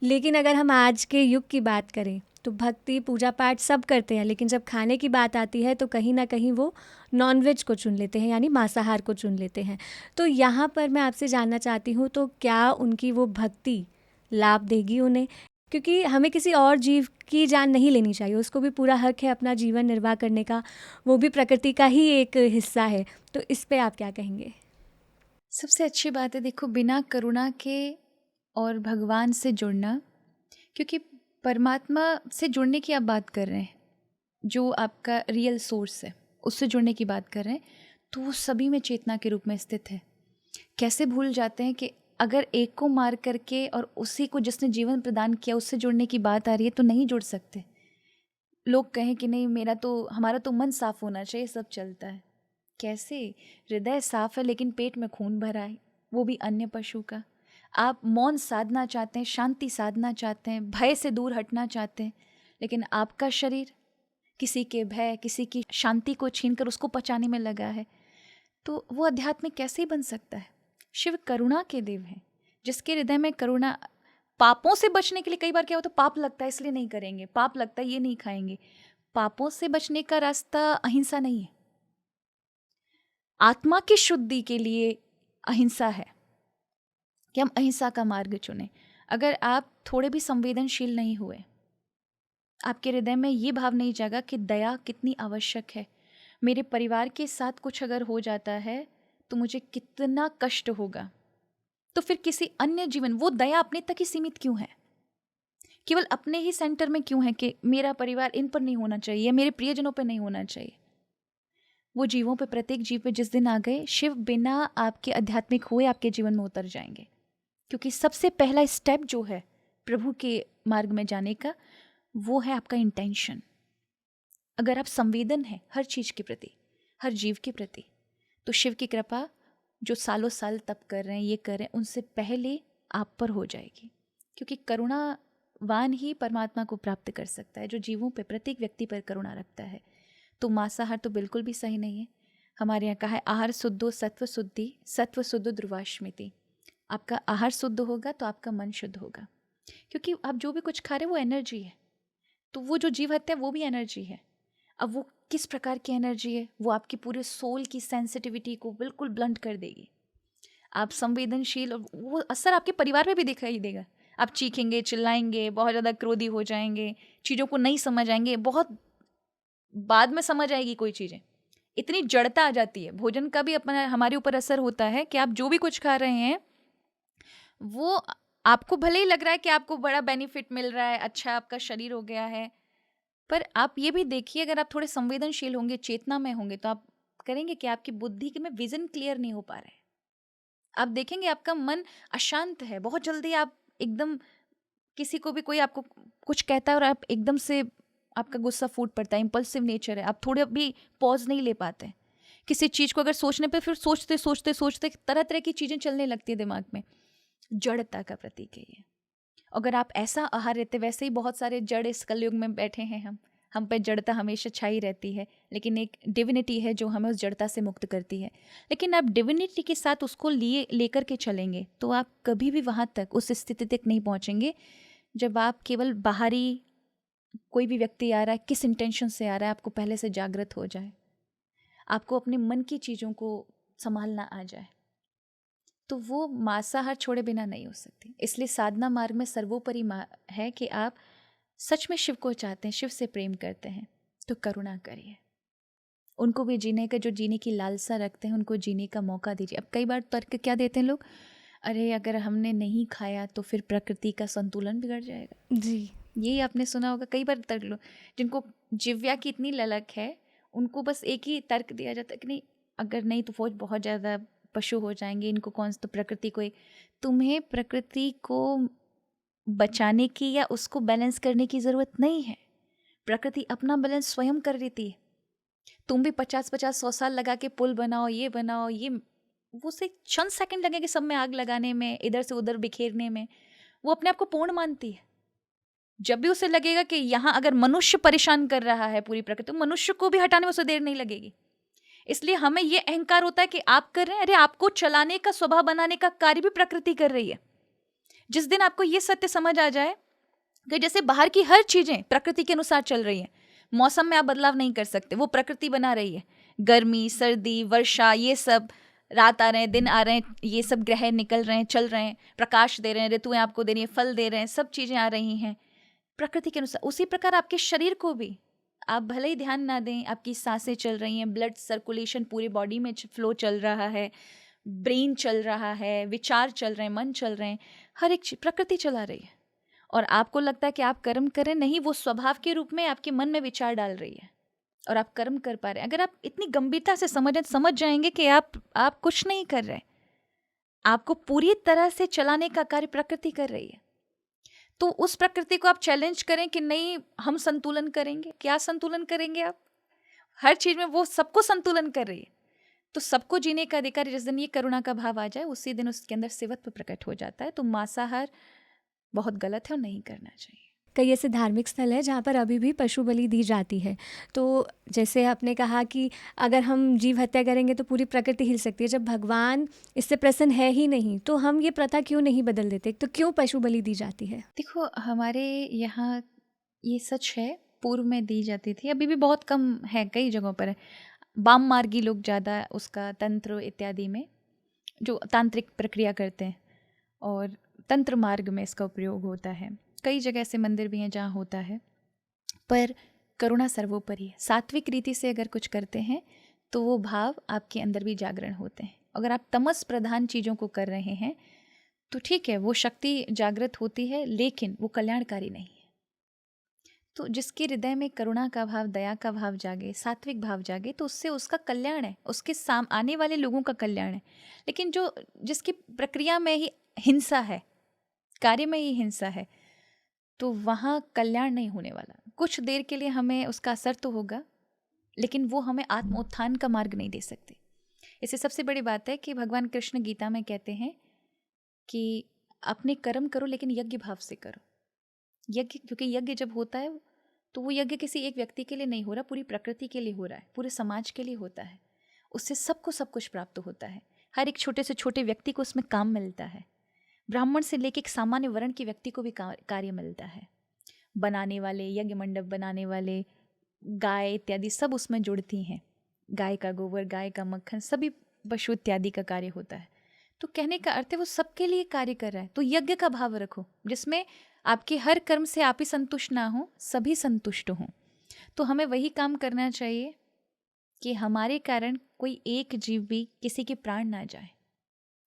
लेकिन अगर हम आज के युग की बात करें तो भक्ति, पूजा पाठ सब करते हैं, लेकिन जब खाने की बात आती है तो कहीं ना कहीं वो नॉनवेज को चुन लेते हैं, यानी मांसाहार को चुन लेते हैं। तो यहाँ पर मैं आपसे जानना चाहती हूँ, तो क्या उनकी वो भक्ति लाभ देगी उन्हें? क्योंकि हमें किसी और जीव की जान नहीं लेनी चाहिए, उसको भी पूरा हक है अपना जीवन निर्वाह करने का, वो भी प्रकृति का ही एक हिस्सा है। तो इस पे आप क्या कहेंगे? सबसे अच्छी बात है, देखो, बिना करुणा के और भगवान से जुड़ना, क्योंकि परमात्मा से जुड़ने की आप बात कर रहे हैं, जो आपका रियल सोर्स है उससे जुड़ने की बात कर रहे हैं, तो वो सभी में चेतना के रूप में स्थित है। कैसे भूल जाते हैं कि अगर एक को मार करके और उसी को जिसने जीवन प्रदान किया उससे जुड़ने की बात आ रही है तो नहीं जुड़ सकते। लोग कहें कि नहीं, हमारा तो मन साफ होना चाहिए, सब चलता है। कैसे? हृदय साफ है लेकिन पेट में खून भरा है, वो भी अन्य पशु का। आप मौन साधना चाहते हैं, शांति साधना चाहते हैं, भय से दूर हटना चाहते हैं, लेकिन आपका शरीर किसी के भय, किसी की शांति को छीनकर उसको पचाने में लगा है, तो वो आध्यात्मिक कैसे ही बन सकता है? शिव करुणा के देव हैं, जिसके हृदय में करुणा। पापों से बचने के लिए कई बार क्या होता है, पाप लगता है इसलिए नहीं करेंगे, पाप लगता है ये नहीं खाएंगे। पापों से बचने का रास्ता अहिंसा नहीं है। आत्मा की शुद्धि के लिए अहिंसा है, कि हम अहिंसा का मार्ग चुनें। अगर आप थोड़े भी संवेदनशील नहीं हुए, आपके हृदय में ये भाव नहीं जागा कि दया कितनी आवश्यक है, मेरे परिवार के साथ कुछ अगर हो जाता है तो मुझे कितना कष्ट होगा, तो फिर किसी अन्य जीवन, वो दया अपने तक ही सीमित क्यों है, केवल अपने ही सेंटर में क्यों है कि मेरा परिवार इन पर नहीं होना चाहिए, मेरे प्रियजनों पर नहीं होना चाहिए। वो जीवों पे, प्रत्येक जीव पे जिस दिन आ गए, शिव बिना आपके आध्यात्मिक हुए आपके जीवन में उतर जाएंगे। क्योंकि सबसे पहला स्टेप जो है प्रभु के मार्ग में जाने का, वो है आपका इंटेंशन। अगर आप संवेदन है हर चीज़ के प्रति, हर जीव के प्रति, तो शिव की कृपा जो सालों साल तप कर रहे हैं, ये कर रहे हैं, उनसे पहले आप पर हो जाएगी। क्योंकि करुणावान ही परमात्मा को प्राप्त कर सकता है, जो जीवों पे, प्रत्येक व्यक्ति पर करुणा रखता है। तो मांसाहार तो बिल्कुल भी सही नहीं है। हमारे यहाँ कहा है आहार शुद्धो सत्व शुद्धि, सत्व शुद्धो ध्रुवाश्मिति। आपका आहार शुद्ध होगा तो आपका मन शुद्ध होगा, क्योंकि आप जो भी कुछ खा रहे हैं वो एनर्जी है। तो वो जो जीव हत्या, वो भी एनर्जी है। अब वो किस प्रकार की एनर्जी है, वो आपकी पूरे सोल की सेंसिटिविटी को बिल्कुल ब्लंट कर देगी। आप संवेदनशील, और वो असर आपके परिवार में भी दिखाई देगा। आप चीखेंगे, चिल्लाएंगे, बहुत ज़्यादा क्रोधी हो जाएंगे, चीज़ों को नहीं समझ आएंगे, बहुत बाद में समझ आएगी कोई चीज़ें। इतनी जड़ता आ जाती है। भोजन का भी अपना हमारे ऊपर असर होता है कि आप जो भी कुछ खा रहे हैं वो आपको भले ही लग रहा है कि आपको बड़ा बेनिफिट मिल रहा है, अच्छा आपका शरीर हो गया है, पर आप ये भी देखिए, अगर आप थोड़े संवेदनशील होंगे, चेतना में होंगे, तो आप करेंगे कि आपकी बुद्धि के में विजन क्लियर नहीं हो पा रहा है। आप देखेंगे आपका मन अशांत है, बहुत जल्दी आप एकदम, किसी को भी कोई आपको कुछ कहता है और आप एकदम से आपका गुस्सा फूट पड़ता है, इम्पल्सिव नेचर है, आप थोड़े भी पॉज नहीं ले पाते। किसी चीज़ को अगर सोचने पे फिर सोचते सोचते सोचते तरह तरह की चीज़ें चलने लगती है दिमाग में। जड़ता का प्रतीक है ये। अगर आप ऐसा आहार लेते, वैसे ही बहुत सारे जड़ इस कलयुग में बैठे हैं, हम पे जड़ता हमेशा छाई रहती है, लेकिन एक डिविनिटी है जो हमें उस जड़ता से मुक्त करती है। लेकिन आप डिविनिटी के साथ उसको लेकर के चलेंगे तो आप कभी भी वहाँ तक, उस स्थिति तक नहीं पहुँचेंगे जब आप केवल बाहरी कोई भी व्यक्ति आ रहा है, किस इंटेंशन से आ रहा है, आपको पहले से जागृत हो जाए, आपको अपने मन की चीज़ों को संभालना आ जाए, तो वो मांसाहार छोड़े बिना नहीं हो सकती। इसलिए साधना मार्ग में सर्वोपरि है कि आप सच में शिव को चाहते हैं, शिव से प्रेम करते हैं, तो करुणा करिए। उनको भी जीने का, जो जीने की लालसा रखते हैं, उनको जीने का मौका दीजिए। अब कई बार तर्क क्या देते हैं लोग, अरे अगर हमने नहीं खाया तो फिर प्रकृति का संतुलन बिगड़ जाएगा। जी, यही आपने सुना होगा कई बार। तर्क लोग जिनको जिव्या की इतनी ललक है, उनको बस एक ही तर्क दिया जाता है कि नहीं, अगर नहीं तो फौज बहुत ज़्यादा पशु हो जाएंगे, इनको कौन सा, तो प्रकृति को तुम्हें प्रकृति को बचाने की या उसको बैलेंस करने की ज़रूरत नहीं है। प्रकृति अपना बैलेंस स्वयं कर लेती है। तुम भी 50-50 100 साल लगा के पुल बनाओ, ये बनाओ, ये, वो से चंद सेकंड लगेंगे सब में आग लगाने में, इधर से उधर बिखेरने में। वो अपने आप को पूर्ण मानती है। जब भी उसे लगेगा कि यहाँ अगर मनुष्य परेशान कर रहा है पूरी प्रकृति, तो मनुष्य को भी हटाने में उसे देर नहीं लगेगी। इसलिए हमें ये अहंकार होता है कि आप कर रहे हैं, अरे आपको चलाने का, स्वभाव बनाने का कार्य भी प्रकृति कर रही है। जिस दिन आपको ये सत्य समझ आ जाए कि जैसे बाहर की हर चीजें प्रकृति के अनुसार चल रही है, मौसम में आप बदलाव नहीं कर सकते, वो प्रकृति बना रही है। गर्मी, सर्दी, वर्षा, ये सब, रात आ रहे हैं, दिन आ रहे हैं, ये सब ग्रह निकल रहे हैं, चल रहे हैं, प्रकाश दे रहे हैं, ऋतुएं आपको दे रही हैं, फल दे रहे हैं, सब चीजें आ रही हैं प्रकृति के अनुसार। उसी प्रकार आपके शरीर को भी, आप भले ही ध्यान ना दें, आपकी सांसें चल रही हैं, ब्लड सर्कुलेशन पूरी बॉडी में फ्लो चल रहा है, ब्रेन चल रहा है, विचार चल रहे हैं, मन चल रहे हैं, हर एक चीज प्रकृति चला रही है। और आपको लगता है कि आप कर्म करें, नहीं, वो स्वभाव के रूप में आपके मन में विचार डाल रही है और आप कर्म कर पा रहे हैं। अगर आप इतनी गंभीरता से समझ जाएंगे कि आप कुछ नहीं कर रहे, आपको पूरी तरह से चलाने का कार्य प्रकृति कर रही है, तो उस प्रकृति को आप चैलेंज करें कि नहीं हम संतुलन करेंगे। क्या संतुलन करेंगे आप? हर चीज में वो सबको संतुलन कर रही है। तो सबको जीने का अधिकार, जिस दिन ये करुणा का भाव आ जाए, उसी दिन उसके अंदर शिवत्व प्रकट हो जाता है। तो मांसाहार बहुत गलत है और नहीं करना चाहिए। कई ऐसे धार्मिक स्थल है जहाँ पर अभी भी पशु बलि दी जाती है। तो जैसे आपने कहा कि अगर हम जीव हत्या करेंगे तो पूरी प्रकृति हिल सकती है, जब भगवान इससे प्रसन्न है ही नहीं तो हम ये प्रथा क्यों नहीं बदल देते? तो क्यों पशु बलि दी जाती है? देखो, हमारे यहाँ ये सच है, पूर्व में दी जाती थी, अभी भी बहुत कम है, कई जगहों पर है। वाम मार्गी लोग ज़्यादा उसका तंत्र इत्यादि में जो तांत्रिक प्रक्रिया करते हैं, और तंत्र मार्ग में इसका उपयोग होता है। कई जगह ऐसे मंदिर भी हैं जहाँ होता है, पर करुणा सर्वोपरि है। सात्विक रीति से अगर कुछ करते हैं तो वो भाव आपके अंदर भी जागरण होते हैं। अगर आप तमस प्रधान चीज़ों को कर रहे हैं तो ठीक है, वो शक्ति जागृत होती है, लेकिन वो कल्याणकारी नहीं है। तो जिसके हृदय में करुणा का भाव, दया का भाव जागे, सात्विक भाव जागे, तो उससे उसका कल्याण है, उसके आने वाले लोगों का कल्याण है। लेकिन जो जिसकी प्रक्रिया में ही हिंसा है, कार्य में ही हिंसा है, तो वहाँ कल्याण नहीं होने वाला। कुछ देर के लिए हमें उसका असर तो होगा, लेकिन वो हमें आत्मोत्थान का मार्ग नहीं दे सकते। इससे सबसे बड़ी बात है कि भगवान कृष्ण गीता में कहते हैं कि अपने कर्म करो, लेकिन यज्ञ भाव से करो। यज्ञ, क्योंकि यज्ञ जब होता है तो वो यज्ञ किसी एक व्यक्ति के लिए नहीं हो रहा, पूरी प्रकृति के लिए हो रहा है, पूरे समाज के लिए होता है। उससे सबको सब कुछ प्राप्त होता है। हर एक छोटे से छोटे व्यक्ति को उसमें काम मिलता है। ब्राह्मण से लेकर एक सामान्य वर्ण के व्यक्ति को भी कार्य मिलता है। बनाने वाले, यज्ञ मंडप बनाने वाले, गाय इत्यादि सब उसमें जुड़ती हैं। गाय का गोबर, गाय का मक्खन, सभी पशु इत्यादि का कार्य होता है। तो कहने का अर्थ है वो सबके लिए कार्य कर रहा है। तो यज्ञ का भाव रखो, जिसमें आपके हर कर्म से आप ही संतुष्ट ना हो, सभी संतुष्ट हों। तो हमें वही काम करना चाहिए कि हमारे कारण कोई एक जीव भी, किसी के प्राण ना जाए।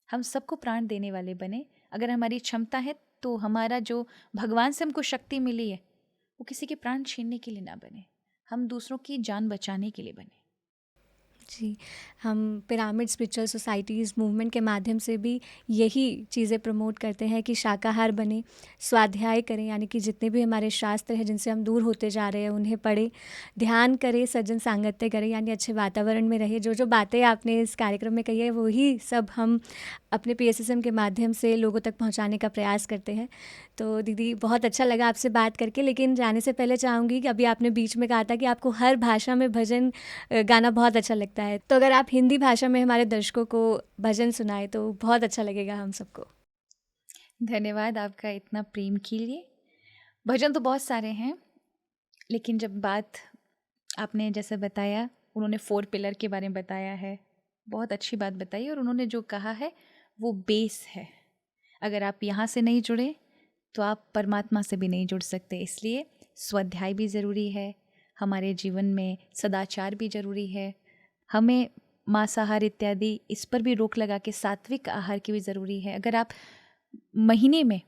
हम सबको प्राण देने वाले बने। अगर हमारी क्षमता है तो हमारा जो भगवान से हमको शक्ति मिली है वो किसी के प्राण छीनने के लिए ना बने, हम दूसरों की जान बचाने के लिए बने। जी, हम पिरामिड स्पिरिचुअल सोसाइटीज़ मूवमेंट के माध्यम से भी यही चीज़ें प्रमोट करते हैं कि शाकाहार बने, स्वाध्याय करें, यानी कि जितने भी हमारे शास्त्र हैं जिनसे हम दूर होते जा रहे हैं उन्हें पढ़ें, ध्यान करें, सज्जन सांगत्य करें, यानी अच्छे वातावरण में रहे। जो जो बातें आपने इस कार्यक्रम में कही है वही सब हम अपने PSSM के माध्यम से लोगों तक पहुँचाने का प्रयास करते हैं। तो दीदी, बहुत अच्छा लगा आपसे बात करके, लेकिन जाने से पहले चाहूँगी कि अभी आपने बीच में कहा था कि आपको हर भाषा में भजन गाना बहुत अच्छा लगता है, तो अगर आप हिंदी भाषा में हमारे दर्शकों को भजन सुनाए तो बहुत अच्छा लगेगा हम सबको। धन्यवाद आपका इतना प्रेम के लिए। भजन तो बहुत सारे हैं, लेकिन जब बात आपने जैसे बताया, उन्होंने 4 पिलर के बारे में बताया है, बहुत अच्छी बात बताई, और उन्होंने जो कहा है वो बेस है। अगर आप यहाँ से नहीं जुड़े तो आप परमात्मा से भी नहीं जुड़ सकते। इसलिए स्वाध्याय भी ज़रूरी है, हमारे जीवन में सदाचार भी ज़रूरी है, हमें मांसाहार इत्यादि इस पर भी रोक लगा के सात्विक आहार की भी ज़रूरी है। अगर आप महीने में,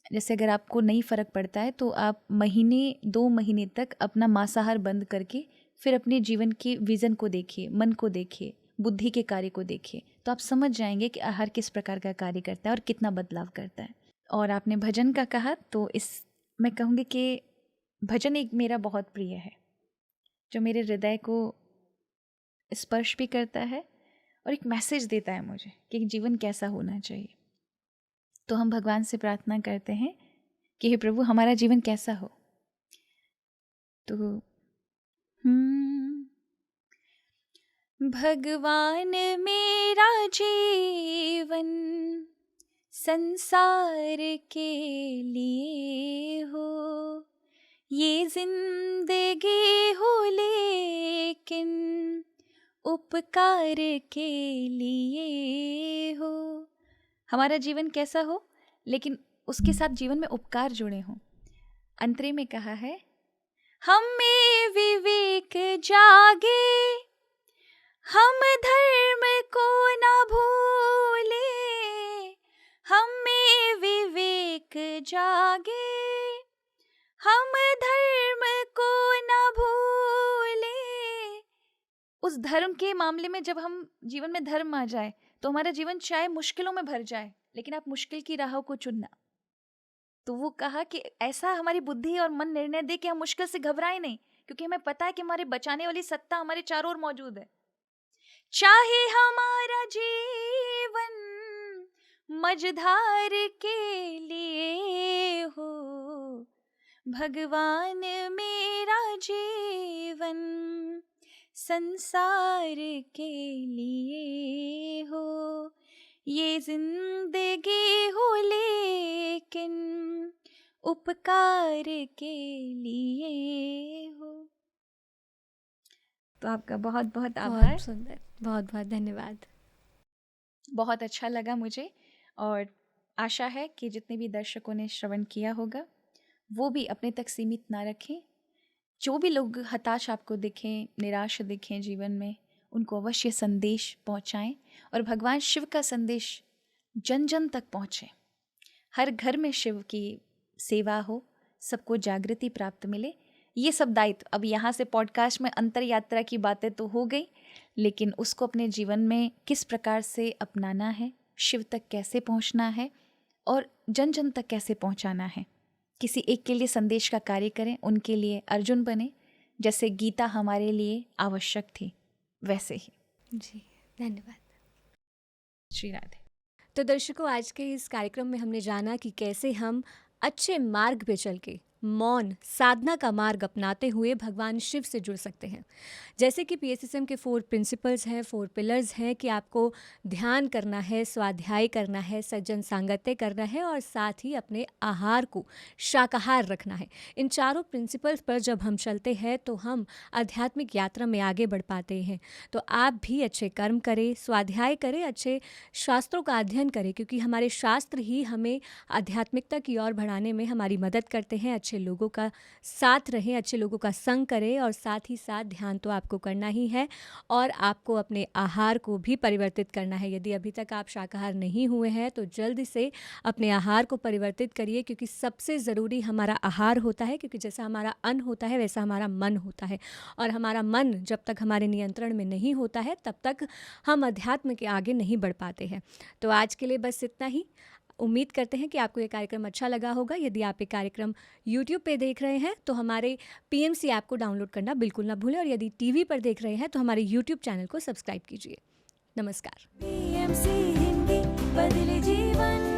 जैसे अगर आपको नहीं फ़र्क पड़ता है तो आप महीने 2 महीने तक अपना मांसाहार बंद करके फिर अपने जीवन के विज़न को देखिए, मन को देखिए, बुद्धि के कार्य को देखिए, तो आप समझ जाएंगे कि आहार किस प्रकार का कार्य करता है और कितना बदलाव करता है। और आपने भजन का कहा, तो इस मैं कहूँगी कि भजन एक मेरा बहुत प्रिय है, जो मेरे हृदय को स्पर्श भी करता है और एक मैसेज देता है मुझे कि जीवन कैसा होना चाहिए। तो हम भगवान से प्रार्थना करते हैं कि हे प्रभु, हमारा जीवन कैसा हो। तो भगवान मेरा जीवन संसार के लिए हो, ये जिंदगी हो लेकिन उपकार के लिए हो। हमारा जीवन कैसा हो, लेकिन उसके साथ जीवन में उपकार जुड़े हों। अंतरे में कहा है, हम में विवेक जागे, हम धर्म को न भूले, हम में विवेक जागे, हम धर्म को न भूले। उस धर्म के मामले में जब हम जीवन में धर्म आ जाए तो हमारा जीवन चाहे मुश्किलों में भर जाए, लेकिन आप मुश्किल की राहों को चुनना। तो वो कहा कि ऐसा हमारी बुद्धि और मन निर्णय दे कि हम मुश्किल से घबराए नहीं, क्योंकि हमें पता है कि हमारे बचाने वाली सत्ता हमारे चारों ओर मौजूद है। चाहे हमारा जीवन मझधार के लिए हो, भगवान मेरा जीवन संसार के लिए हो, ये जिंदगी हो लेकिन उपकार के लिए हो। तो आपका बहुत बहुत बहुत आभार। सुंदर, बहुत बहुत धन्यवाद। बहुत अच्छा लगा मुझे, और आशा है कि जितने भी दर्शकों ने श्रवण किया होगा वो भी अपने तक सीमित ना रखें। जो भी लोग हताश आपको दिखें, निराश दिखें जीवन में, उनको अवश्य संदेश पहुंचाएं, और भगवान शिव का संदेश जन जन तक पहुंचे। हर घर में शिव की सेवा हो, सबको जागृति प्राप्त मिले। ये सब दायित्व, अब यहाँ से पॉडकास्ट में अंतर यात्रा की बातें तो हो गई, लेकिन उसको अपने जीवन में किस प्रकार से अपनाना है, शिव तक कैसे पहुँचना है और जन जन तक कैसे पहुँचाना है। किसी एक के लिए संदेश का कार्य करें, उनके लिए अर्जुन बने, जैसे गीता हमारे लिए आवश्यक थी वैसे ही। जी, धन्यवाद। श्री राधे। तो दर्शकों, आज के इस कार्यक्रम में हमने जाना कि कैसे हम अच्छे मार्ग पे चल के मौन साधना का मार्ग अपनाते हुए भगवान शिव से जुड़ सकते हैं। जैसे कि पीएसएसएम के 4 प्रिंसिपल्स हैं, 4 पिलर्स हैं कि आपको ध्यान करना है, स्वाध्याय करना है, सज्जन सांगत्य करना है और साथ ही अपने आहार को शाकाहार रखना है। इन चारों प्रिंसिपल्स पर जब हम चलते हैं तो हम आध्यात्मिक यात्रा में आगे बढ़ पाते हैं। तो आप भी अच्छे कर्म करें, स्वाध्याय करें, अच्छे शास्त्रों का अध्ययन करें, क्योंकि हमारे शास्त्र ही हमें आध्यात्मिकता की ओर बढ़ाने में हमारी मदद करते हैं। अच्छे लोगों का साथ रहें, अच्छे लोगों का संग करें और साथ ही साथ ध्यान तो आपको करना ही है और आपको अपने आहार को भी परिवर्तित करना है। यदि अभी तक आप शाकाहार नहीं हुए हैं तो जल्दी से अपने आहार को परिवर्तित करिए, क्योंकि सबसे ज़रूरी हमारा आहार होता है, क्योंकि जैसा हमारा अन्न होता है वैसा हमारा मन होता है, और हमारा मन जब तक हमारे नियंत्रण में नहीं होता है तब तक हम अध्यात्म के आगे नहीं बढ़ पाते हैं। तो आज के लिए बस इतना ही। उम्मीद करते हैं कि आपको ये कार्यक्रम अच्छा लगा होगा। यदि आप ये कार्यक्रम YouTube पे देख रहे हैं तो हमारे PMC ऐप को डाउनलोड करना बिल्कुल ना भूलें, और यदि टीवी पर देख रहे हैं तो हमारे YouTube चैनल को सब्सक्राइब कीजिए। नमस्कार। PMC हिंदी बदले जीवन।